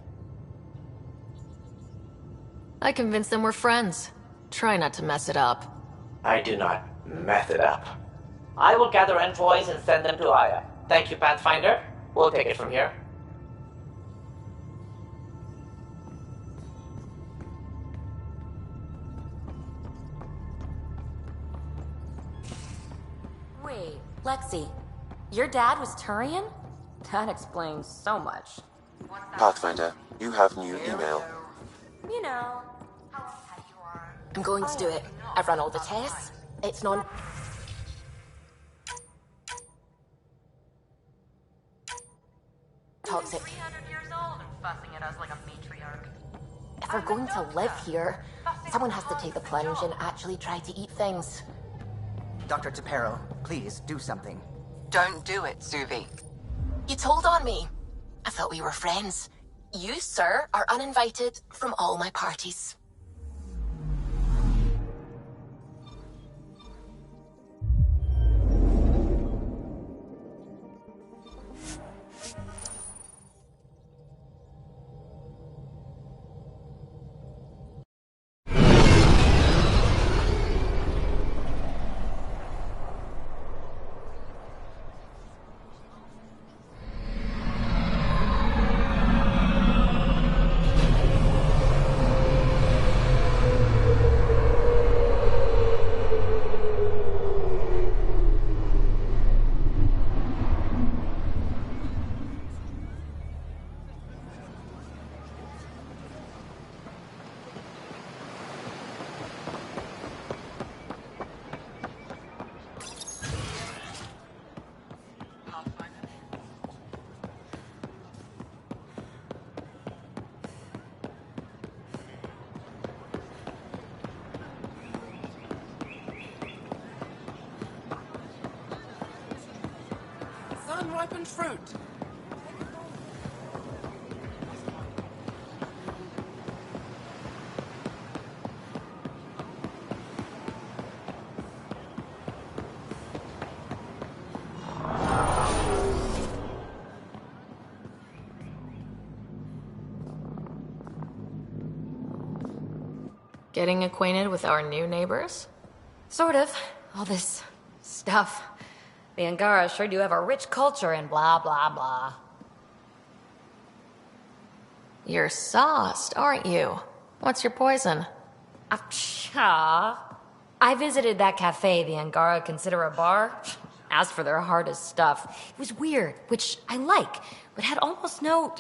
I convinced them we're friends. Try not to mess it up. I do not mess it up. I will gather envoys and send them to Aya. Thank you, Pathfinder. We'll take it from here. Wait, Lexi, your dad was Turian? That explains so much. Pathfinder, you have new email. You know. I'm going to do it. I've run all the tests. It's non... toxic. 300 years old and fussing at us like a matriarch. If we're going to live here, someone has to take the plunge and actually try to eat things. Dr. Tapero, please do something. Don't do it, Suvi. You told on me. I thought we were friends. You, sir, are uninvited from all my parties. Unripened fruit. Getting acquainted with our new neighbors? Sort of. All this stuff. The Angara sure do have a rich culture and blah, blah, blah. You're sauced, aren't you? What's your poison? I visited that cafe the Angara consider a bar. Asked for their hardest stuff. It was weird, which I like, but had almost no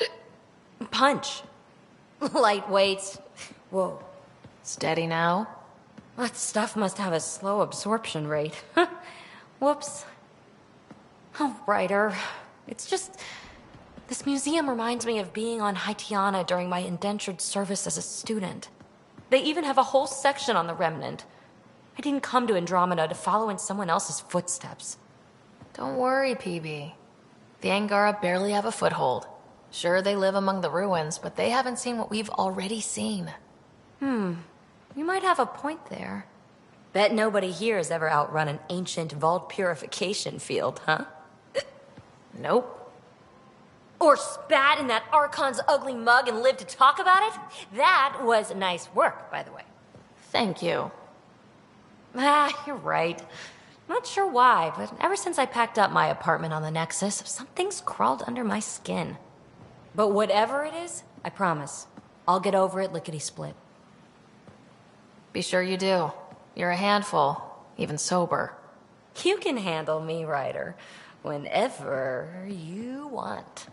punch. Lightweight. Whoa. Steady now? That stuff must have a slow absorption rate. Whoops. Oh, writer. It's just... This museum reminds me of being on Haitiana during my indentured service as a student. They even have a whole section on the Remnant. I didn't come to Andromeda to follow in someone else's footsteps. Don't worry, PB. The Angara barely have a foothold. Sure, they live among the ruins, but they haven't seen what we've already seen. You might have a point there. Bet nobody here has ever outrun an ancient vault purification field, huh? Nope. Or spat in that Archon's ugly mug and lived to talk about it? That was nice work, by the way. Thank you. You're right. Not sure why, but ever since I packed up my apartment on the Nexus, something's crawled under my skin. But whatever it is, I promise, I'll get over it lickety-split. Be sure you do. You're a handful, even sober. You can handle me, Ryder, whenever you want.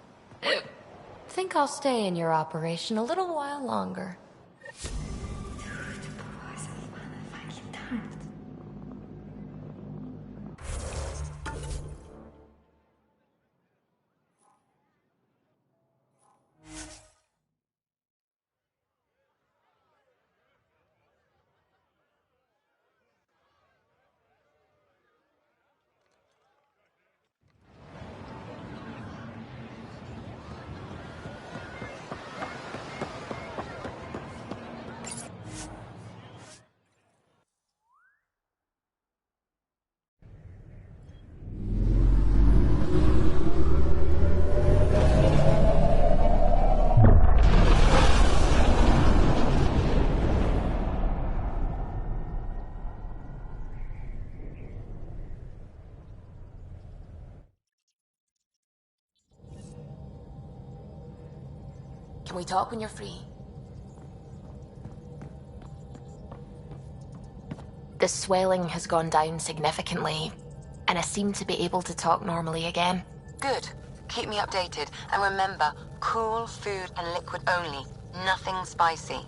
Think I'll stay in your operation a little while longer. Can we talk when you're free? The swelling has gone down significantly, and I seem to be able to talk normally again. Good. Keep me updated. And remember, cool food and liquid only. Nothing spicy.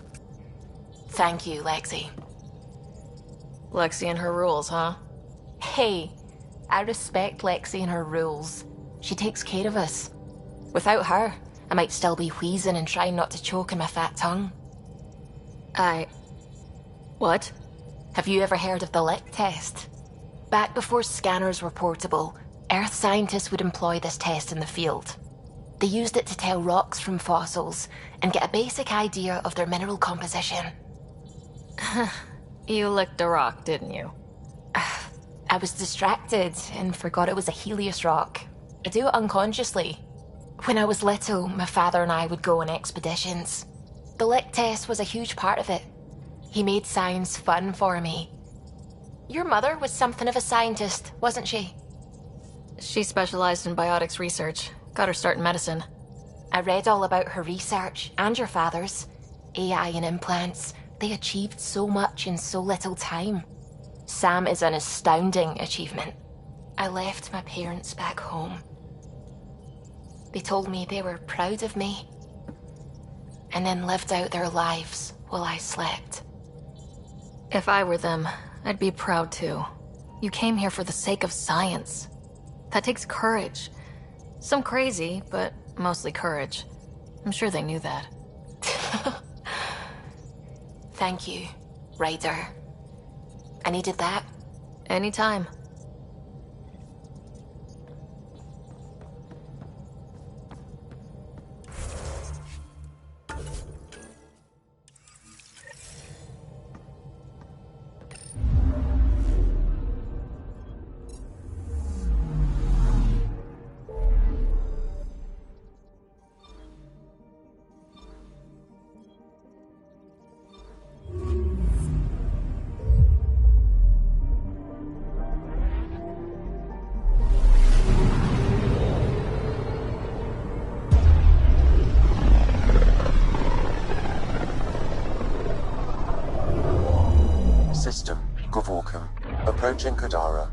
Thank you, Lexi. Lexi and her rules, huh? Hey, I respect Lexi and her rules. She takes care of us. Without her, I might still be wheezing and trying not to choke on my fat tongue. What? Have you ever heard of the lick test? Back before scanners were portable, Earth scientists would employ this test in the field. They used it to tell rocks from fossils and get a basic idea of their mineral composition. You licked a rock, didn't you? I was distracted and forgot it was a Helios rock. I do it unconsciously. When I was little, my father and I would go on expeditions. The lick test was a huge part of it. He made science fun for me. Your mother was something of a scientist, wasn't she? She specialized in biotics research. Got her start in medicine. I read all about her research, and your father's. AI and implants. They achieved so much in so little time. Sam is an astounding achievement. I left my parents back home. They told me they were proud of me, and then lived out their lives while I slept. If I were them, I'd be proud too. You came here for the sake of science. That takes courage. Some crazy, but mostly courage. I'm sure they knew that. Thank you, Ryder. I needed that. Anytime. System, Govorkum. Approaching Kadara.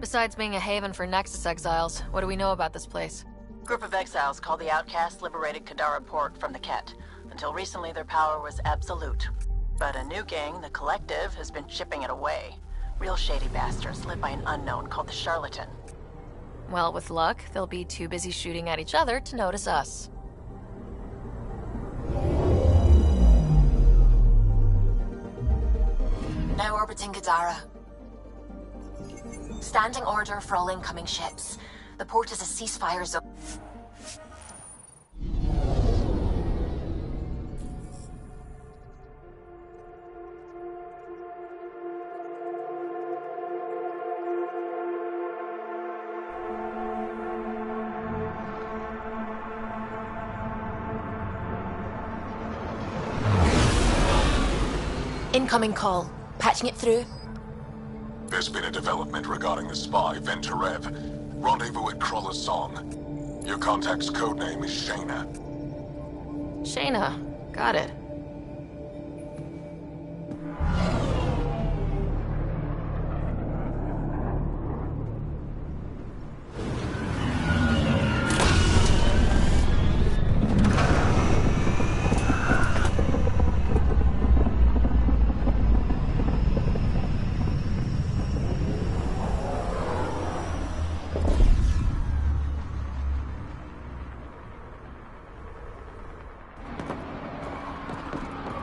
Besides being a haven for Nexus exiles, what do we know about this place? Group of exiles called the Outcasts liberated Kadara Port from the Ket. Until recently, their power was absolute. But a new gang, the Collective, has been chipping it away. Real shady bastards led by an unknown called the Charlatan. Well, with luck, they'll be too busy shooting at each other to notice us. Now orbiting Kadara. Standing order for all incoming ships. The port is a ceasefire zone. Incoming call. Patching it through. There's been a development regarding the spy, Venturev. Rendezvous at Kroller's Song. Your contact's codename is Shayna. Shayna. Got it.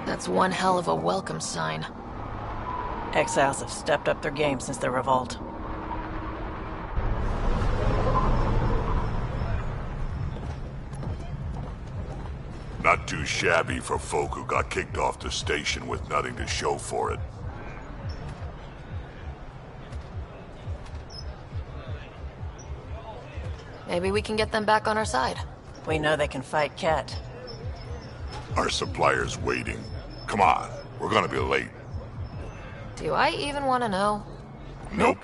That's one hell of a welcome sign. Exiles have stepped up their game since their revolt. Not too shabby for folk who got kicked off the station with nothing to show for it. Maybe we can get them back on our side. We know they can fight Ket. Our supplier's waiting. Come on, we're gonna be late. Do I even want to know? Nope.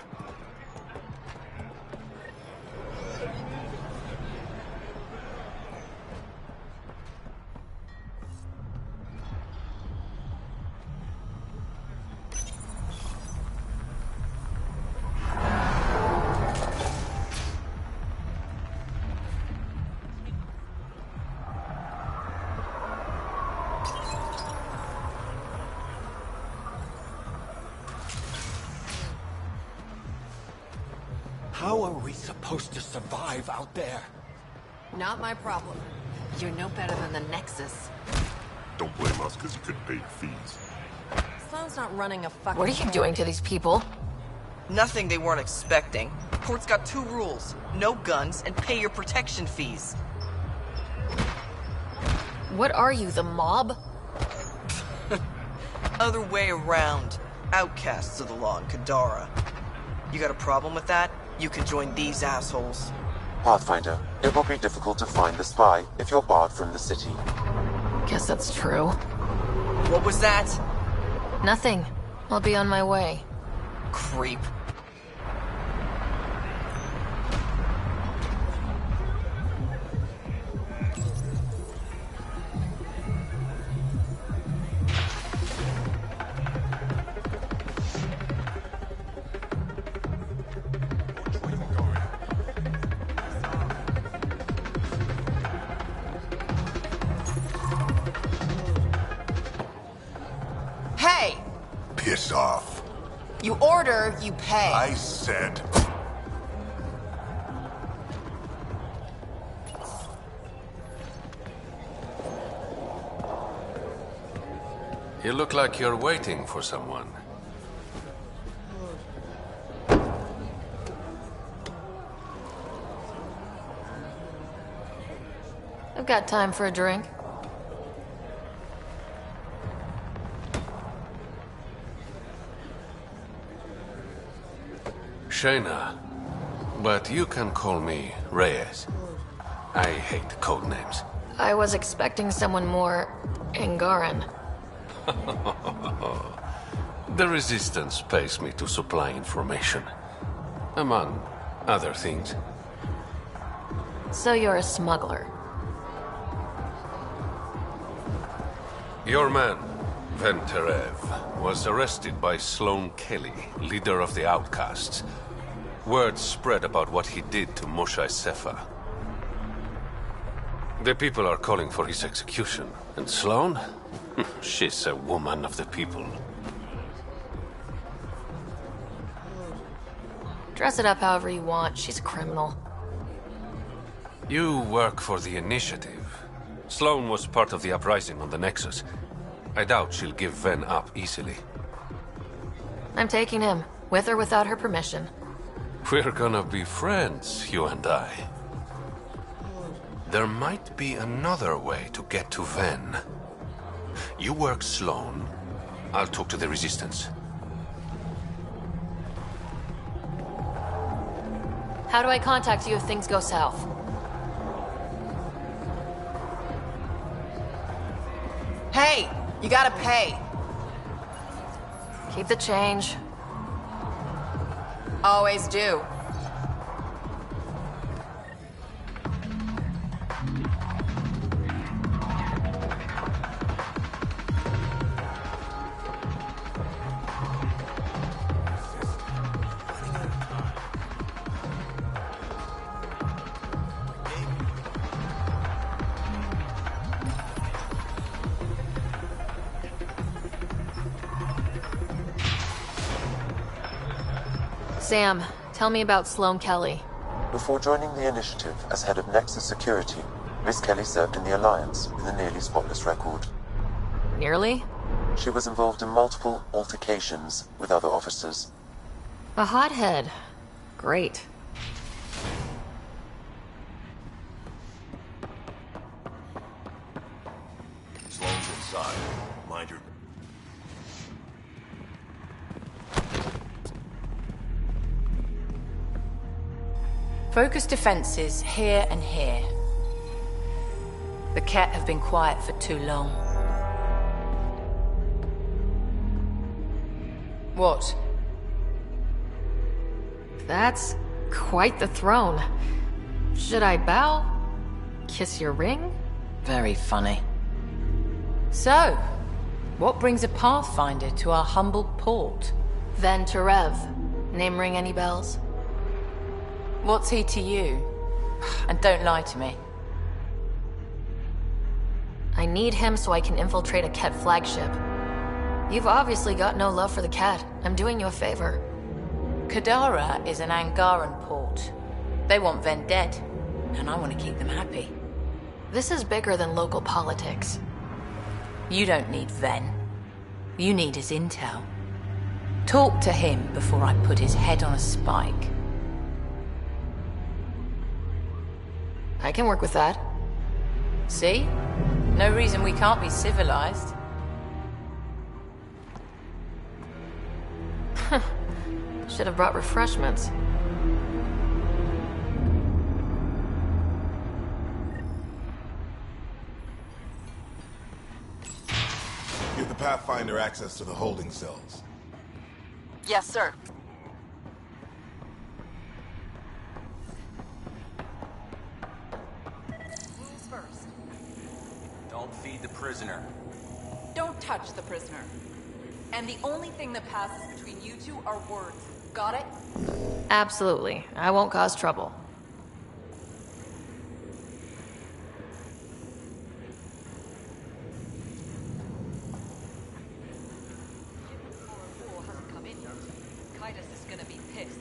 How are we supposed to survive out there? Not my problem. You're no better than the Nexus. Don't blame us because you couldn't pay your fees. Sloan's not running a fucking... What are you doing to these people? Nothing they weren't expecting. Court's got 2 rules. No guns, and pay your protection fees. What are you, the mob? Other way around. Outcasts of the law in Kadara. You got a problem with that? You can join these assholes. Pathfinder, it will be difficult to find the spy if you're barred from the city. Guess that's true. What was that? Nothing. I'll be on my way. Creep. Hey! Piss off. You order, you pay. I said... You look like you're waiting for someone. I've got time for a drink. Shayna, but you can call me Reyes. I hate code names. I was expecting someone more Angaran. The Resistance pays me to supply information, among other things. So you're a smuggler. Your man, Venterev, was arrested by Sloan Kelly, leader of the Outcasts. Word spread about what he did to Moshae Sefa. The people are calling for his execution. And Sloan? She's a woman of the people. Dress it up however you want. She's a criminal. You work for the Initiative. Sloan was part of the uprising on the Nexus. I doubt she'll give Ven up easily. I'm taking him, with or without her permission. We're gonna be friends, you and I. There might be another way to get to Ven. You work Sloan. I'll talk to the Resistance. How do I contact you if things go south? Hey! You gotta pay. Keep the change. Always do. Sam, tell me about Sloan Kelly. Before joining the Initiative as head of Nexus Security, Miss Kelly served in the Alliance with a nearly spotless record. Nearly? She was involved in multiple altercations with other officers. A hothead. Great. Sloan's inside. Mind your... Focus defenses here and here. The Ket have been quiet for too long. What? That's quite the throne. Should I bow? Kiss your ring? Very funny. So, what brings a Pathfinder to our humble port? Venterev. Name ring any bells? What's he to you? And don't lie to me. I need him so I can infiltrate a Ket flagship. You've obviously got no love for the cat. I'm doing you a favor. Kadara is an Angaran port. They want Ven dead, and I want to keep them happy. This is bigger than local politics. You don't need Ven. You need his intel. Talk to him before I put his head on a spike. I can work with that. See? No reason we can't be civilized. Should have brought refreshments. Give the Pathfinder access to the holding cells. Yes, sir. Rules first. Don't feed the prisoner. Don't touch the prisoner. And the only thing that passes between you two are words. Got it? Absolutely. I won't cause trouble. Kaitis is gonna be pissed.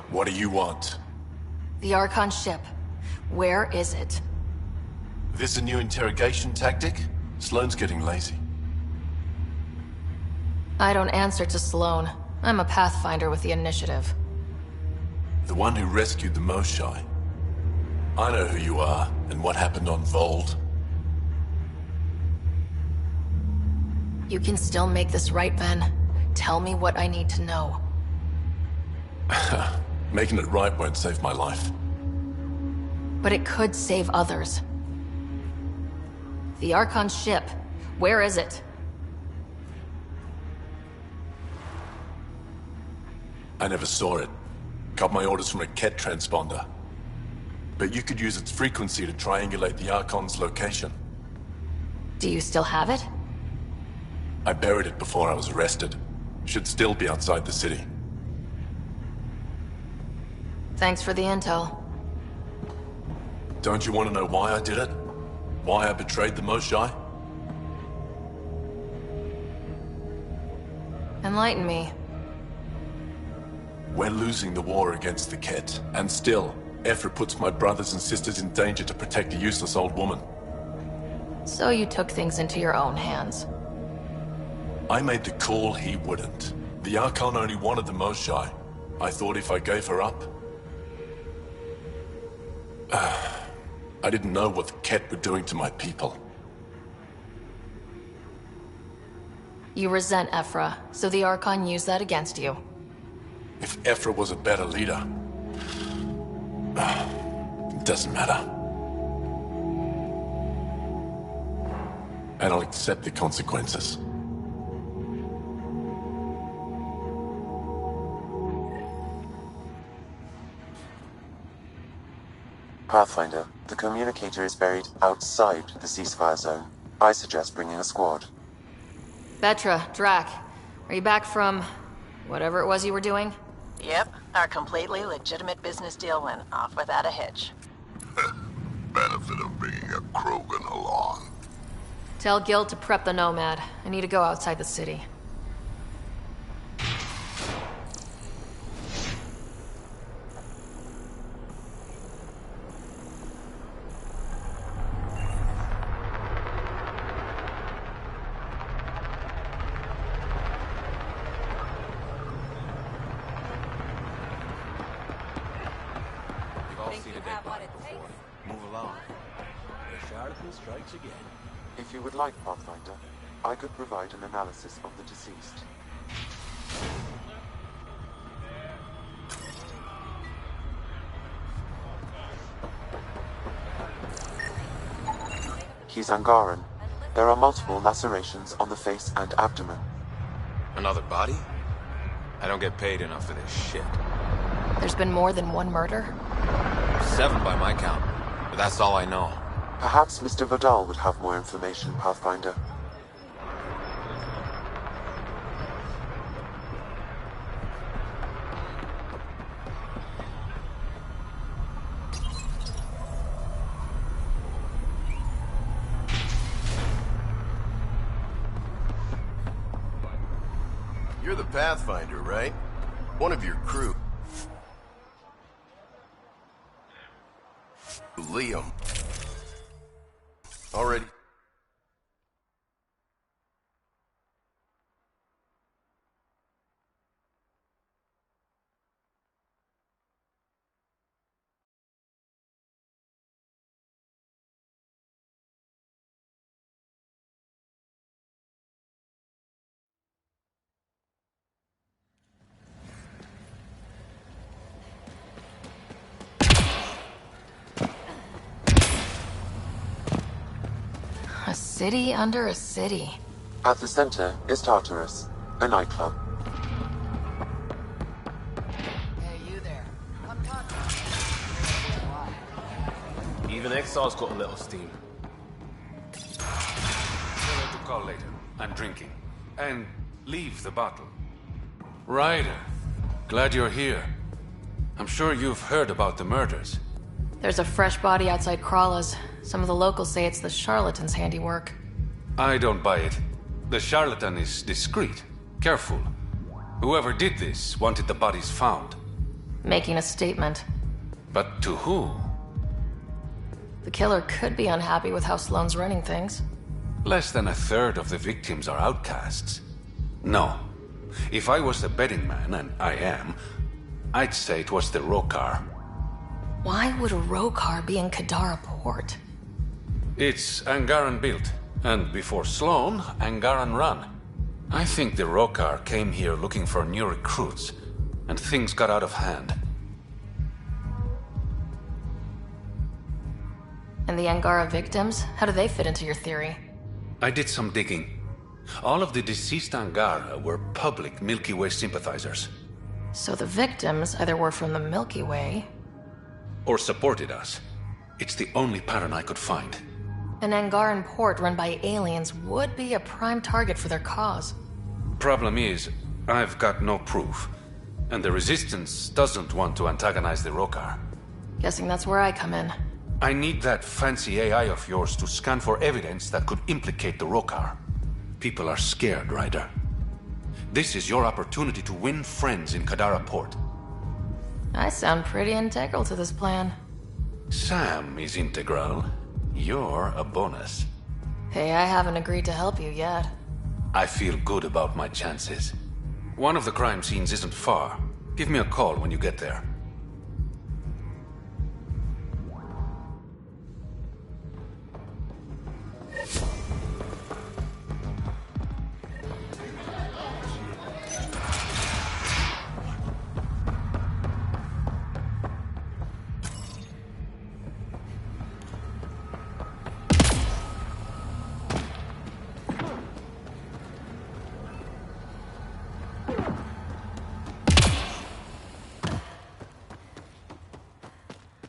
What do you want? The Archon ship. Where is it? This a new interrogation tactic? Sloane's getting lazy. I don't answer to Sloane. I'm a Pathfinder with the initiative. The one who rescued the Moshai. I know who you are, and what happened on Vold. You can still make this right, Ven. Tell me what I need to know. Making it right won't save my life. But it could save others. The Archon ship. Where is it? I never saw it. Got my orders from a Ket transponder. But you could use its frequency to triangulate the Archon's location. Do you still have it? I buried it before I was arrested. Should still be outside the city. Thanks for the intel. Don't you want to know why I did it? Why I betrayed the Moshai? Enlighten me. We're losing the war against the Ket, and still, Ephra puts my brothers and sisters in danger to protect a useless old woman. So you took things into your own hands. I made the call he wouldn't. The Archon only wanted the Moshai. I thought if I gave her up... I didn't know what the Ket were doing to my people. You resent Ephra, so the Archon used that against you. If Ephra was a better leader... it doesn't matter. And I'll accept the consequences. Pathfinder, the communicator is buried outside the ceasefire zone. I suggest bringing a squad. Vetra, Drac, are you back from... whatever it was you were doing? Yep, our completely legitimate business deal went off without a hitch. Benefit of bringing a Krogan along. Tell Gil to prep the Nomad. I need to go outside the city. If you would like, Pathfinder, I could provide an analysis of the deceased. He's Angaran. There are multiple lacerations on the face and abdomen. Another body? I don't get paid enough for this shit. There's been more than one murder? 7 by my count, but that's all I know. Perhaps Mr. Vidal would have more information, Pathfinder. You're the Pathfinder, right? One of your crew. Liam. Already. A city under a city. At the center is Tartarus, a nightclub. Even Exile's got a little steam. Tell her to call later. I'm drinking. And leave the bottle. Ryder, glad you're here. I'm sure you've heard about the murders. There's a fresh body outside Krala's. Some of the locals say it's the charlatan's handiwork. I don't buy it. The charlatan is discreet, careful. Whoever did this wanted the bodies found. Making a statement. But to who? The killer could be unhappy with how Sloane's running things. Less than a third of the victims are outcasts. No. If I was the betting man, and I am, I'd say it was the Rokar. Why would a Rokar be in Kadara port? It's Angaran built, and before Sloane, Angaran run. I think the Rokar came here looking for new recruits, and things got out of hand. And the Angara victims? How do they fit into your theory? I did some digging. All of the deceased Angara were public Milky Way sympathizers. So the victims either were from the Milky Way... or supported us. It's the only pattern I could find. An Angaran port run by aliens would be a prime target for their cause. Problem is, I've got no proof. And the Resistance doesn't want to antagonize the Rokar. Guessing that's where I come in. I need that fancy AI of yours to scan for evidence that could implicate the Rokar. People are scared, Ryder. This is your opportunity to win friends in Kadara Port. I sound pretty integral to this plan. Sam is integral. You're a bonus. Hey, I haven't agreed to help you yet. I feel good about my chances. One of the crime scenes isn't far. Give me a call when you get there.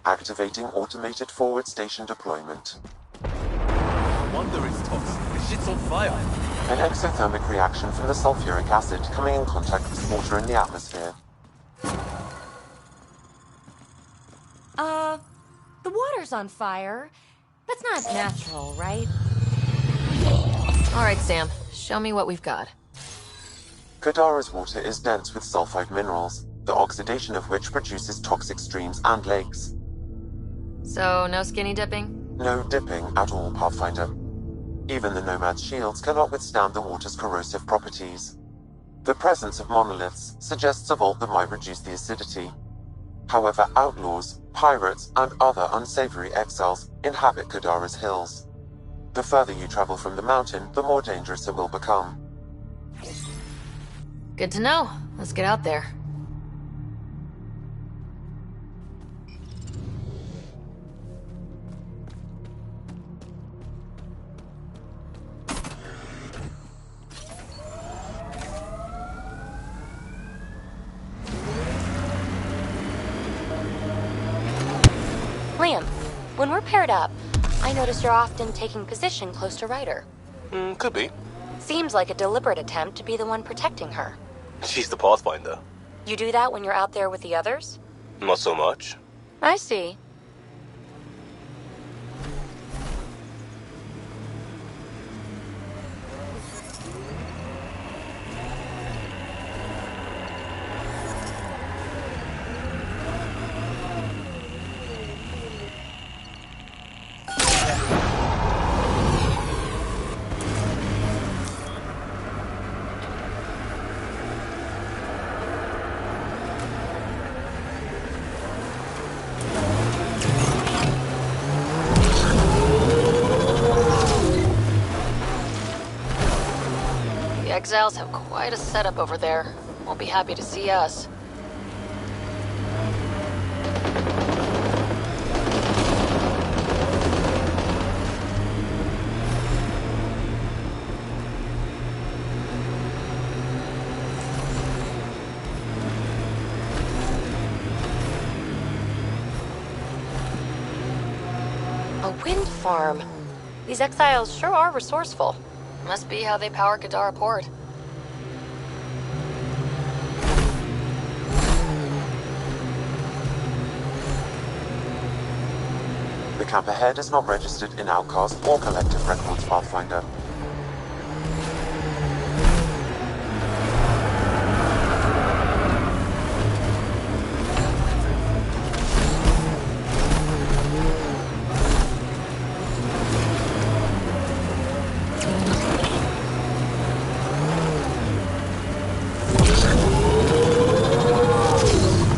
Activating automated forward station deployment. No wonder it's toxic. The shit's on fire. An exothermic reaction from the sulfuric acid coming in contact with water in the atmosphere. The water's on fire. That's not natural, right? All right, Sam. Show me what we've got. Kadara's water is dense with sulfide minerals, the oxidation of which produces toxic streams and lakes. So, no skinny dipping? No dipping at all, Pathfinder. Even the Nomad's shields cannot withstand the water's corrosive properties. The presence of monoliths suggests a vault that might reduce the acidity. However, outlaws, pirates, and other unsavory exiles inhabit Kadara's hills. The further you travel from the mountain, the more dangerous it will become. Good to know. Let's get out there. When we're paired up, I notice you're often taking position close to Ryder. Could be. Seems like a deliberate attempt to be the one protecting her. She's the Pathfinder. You do that when you're out there with the others? Not so much. I see. The Exiles have quite a setup over there. Won't be happy to see us. A wind farm. These exiles sure are resourceful. Must be how they power Kadara Port. The camp ahead is not registered in Outcast or Collective Records, Pathfinder.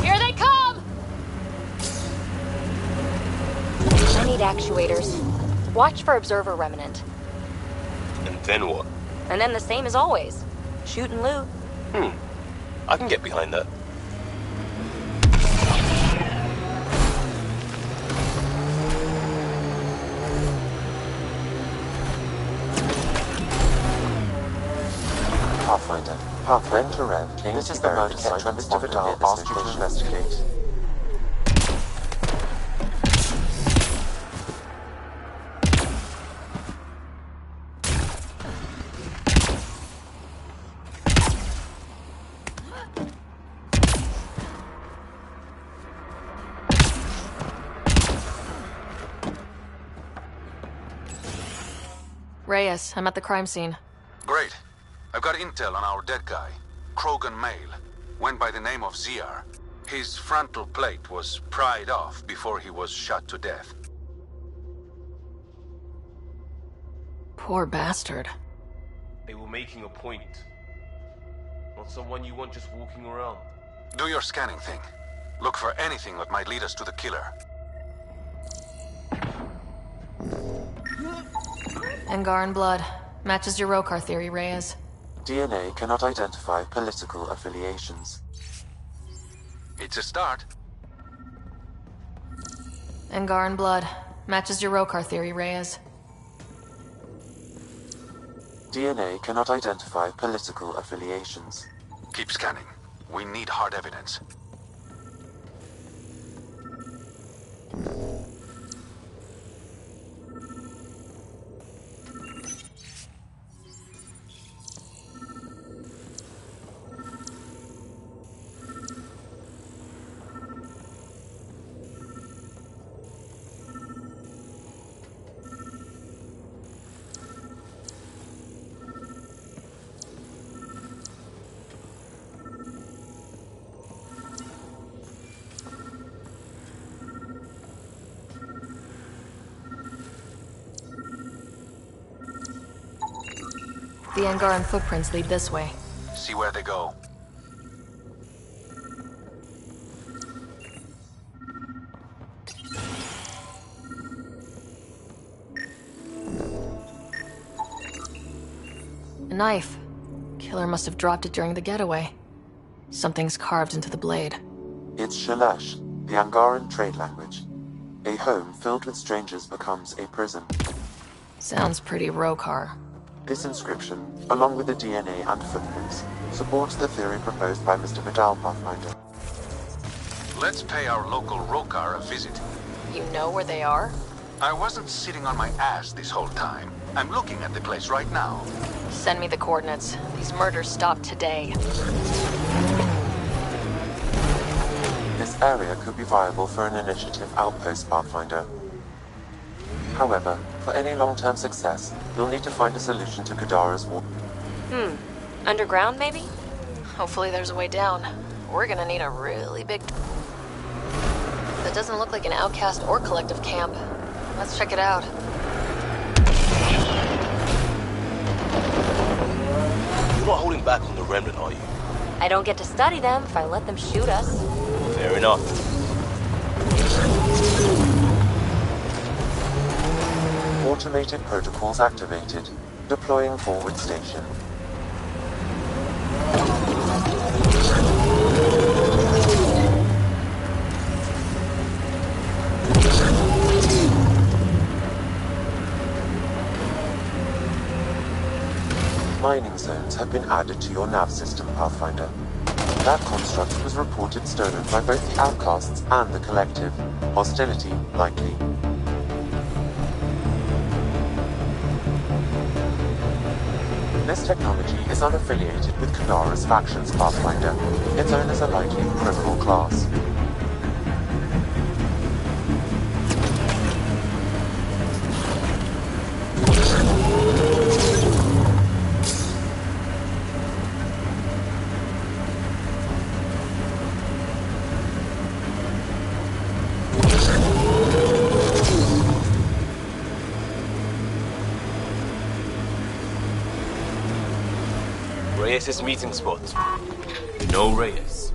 Here they come! I need actuators. Watch for Observer Remnant. And then what? And then the same as always. Shoot and loot. I can get behind that. Pathfinder, Pathfinder to Rev. This is the murder site where Mr. Vidal asked you to investigate. Reyes, I'm at the crime scene. Great. I've got intel on our dead guy. Krogan male. Went by the name of ZR. His frontal plate was pried off before he was shot to death. Poor bastard. They were making a point. Not someone you want just walking around. Do your scanning thing. Look for anything that might lead us to the killer. Angaran blood. Matches your Rokar theory, Reyes. DNA cannot identify political affiliations. It's a start. Angaran blood. Matches your Rokar theory, Reyes. DNA cannot identify political affiliations. Keep scanning. We need hard evidence. The Angaran footprints lead this way. See where they go. A knife. Killer must have dropped it during the getaway. Something's carved into the blade. It's Shalash, the Angaran trade language. A home filled with strangers becomes a prison. Sounds pretty Rokar. This inscription, along with the DNA and footprints, supports the theory proposed by Mr. Vidal, Pathfinder. Let's pay our local Rokar a visit. You know where they are? I wasn't sitting on my ass this whole time. I'm looking at the place right now. Send me the coordinates. These murders stopped today. This area could be viable for an initiative outpost, Pathfinder. However, for any long-term success, you'll need to find a solution to Kadara's war. Underground, maybe? Hopefully there's a way down. We're gonna need a really big... That doesn't look like an outcast or collective camp. Let's check it out. You're not holding back on the Remnant, are you? I don't get to study them if I let them shoot us. Fair enough. Automated protocols activated. Deploying forward station. Mining zones have been added to your nav system, Pathfinder. That construct was reported stolen by both the Outcasts and the Collective. Hostility likely. This technology is unaffiliated with Kadara's factions, Pathfinder. Its owners are likely criminal class. Reyes' meeting spot. No Reyes.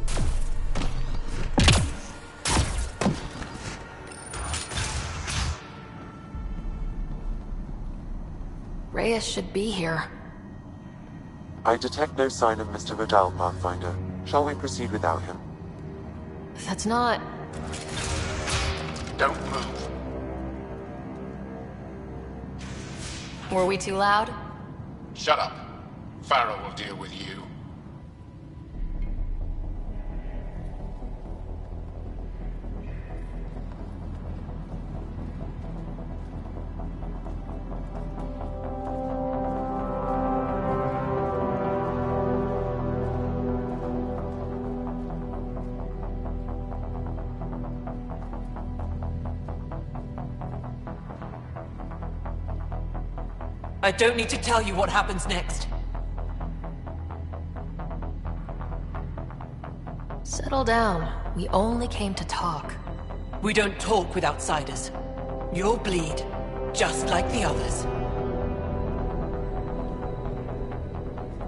Reyes should be here. I detect no sign of Mr. Vidal, Pathfinder. Shall we proceed without him? That's not... Don't move. Were we too loud? Shut up. Farrell will deal with you. I don't need to tell you what happens next. Settle down. We only came to talk. We don't talk with outsiders. You'll bleed, just like the others.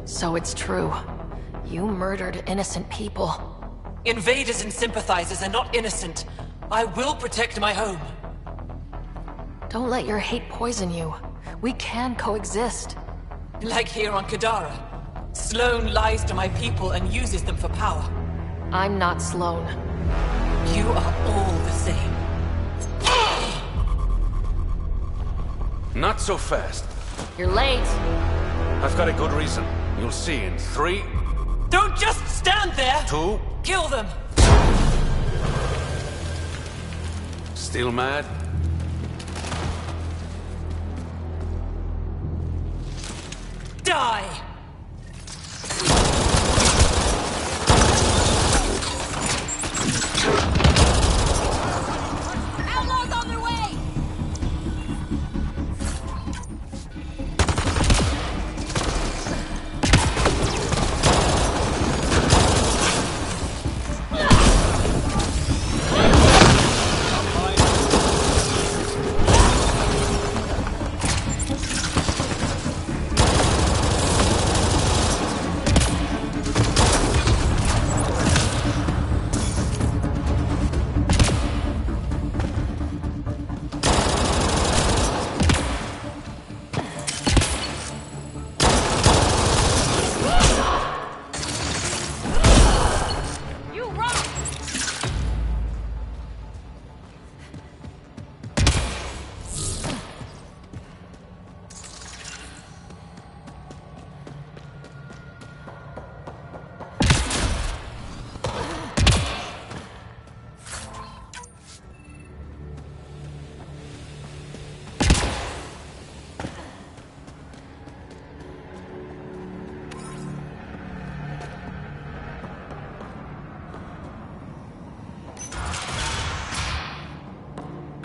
So it's true. You murdered innocent people. Invaders and sympathizers are not innocent. I will protect my home. Don't let your hate poison you. We can coexist. Like here on Kadara. Sloane lies to my people and uses them for power. I'm not Sloane. You are all the same. Not so fast. You're late. I've got a good reason. You'll see in 3... Don't just stand there! 2... Kill them! Still mad? Die! Outlaws on their way!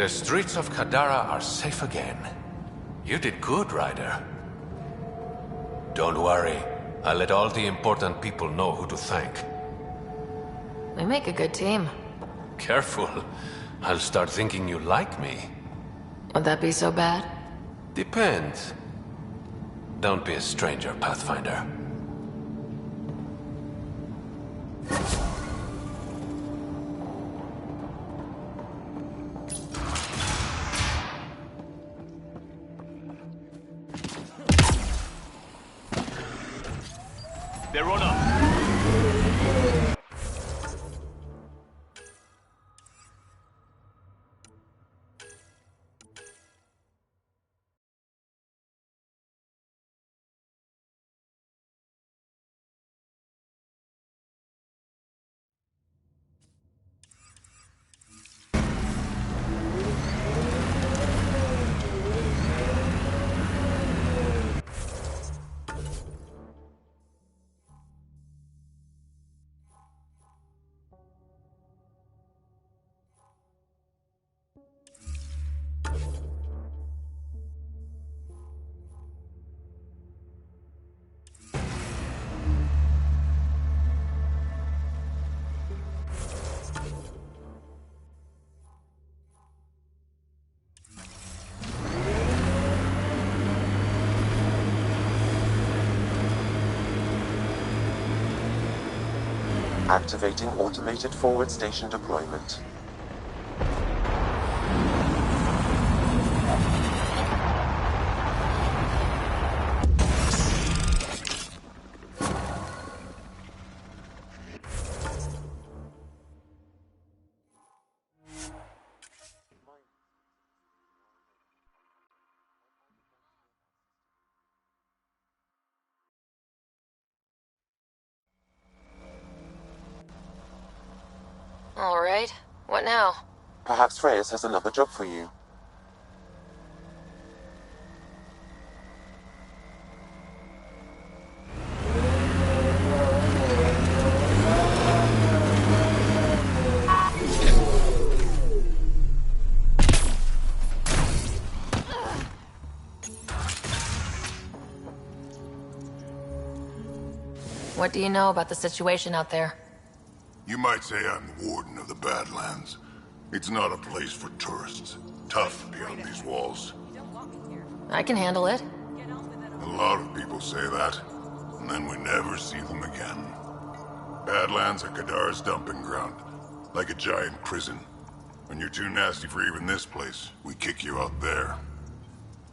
The streets of Kadara are safe again. You did good, Ryder. Don't worry. I'll let all the important people know who to thank. We make a good team. Careful. I'll start thinking you like me. Would that be so bad? Depends. Don't be a stranger, Pathfinder. They're on us. Activating automated forward station deployment. All right. What now? Perhaps Reyes has another job for you. What do you know about the situation out there? You might say I'm the warden of the Badlands. It's not a place for tourists. Tough beyond these walls. I can handle it. A lot of people say that, and then we never see them again. Badlands are Kadara's dumping ground, like a giant prison. When you're too nasty for even this place, we kick you out there.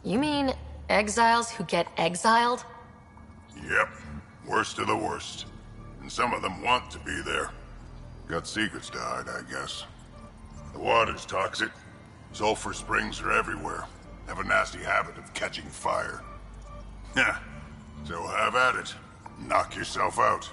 You mean exiles who get exiled? Yep, worst of the worst. And some of them want to be there. Got secrets to hide, I guess. The water's toxic. Sulfur springs are everywhere. Have a nasty habit of catching fire. Yeah, so have at it. Knock yourself out.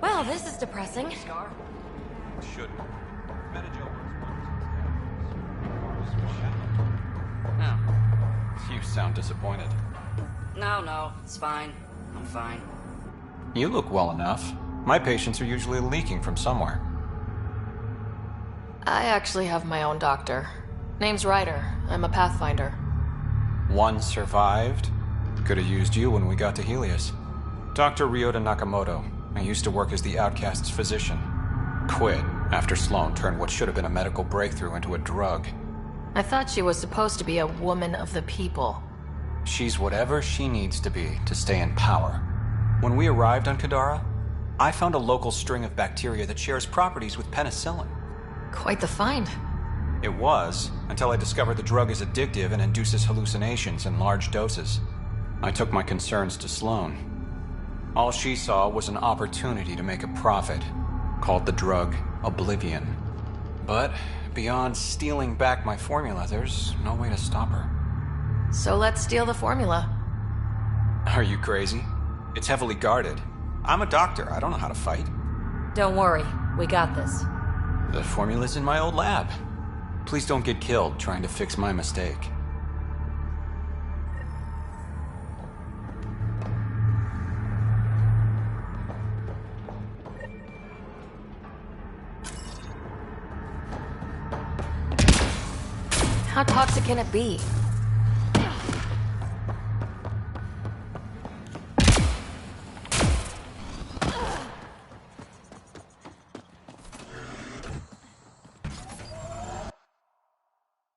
Well, this is depressing. Should. Oh. You sound disappointed. No, it's fine. I'm fine. You look well enough. My patients are usually leaking from somewhere. I actually have my own doctor. Name's Ryder. I'm a Pathfinder. One survived. Could have used you when we got to Helios. Dr. Ryota Nakamoto. I used to work as the Outcast's physician. Quit after Sloan turned what should have been a medical breakthrough into a drug. I thought she was supposed to be a woman of the people. She's whatever she needs to be to stay in power. When we arrived on Kadara, I found a local string of bacteria that shares properties with penicillin. Quite the find. It was, until I discovered the drug is addictive and induces hallucinations in large doses. I took my concerns to Sloan. All she saw was an opportunity to make a profit, called the drug Oblivion. But beyond stealing back my formula, there's no way to stop her. So let's steal the formula. Are you crazy? It's heavily guarded. I'm a doctor. I don't know how to fight. Don't worry. We got this. The formula's in my old lab. Please don't get killed trying to fix my mistake. How toxic can it be?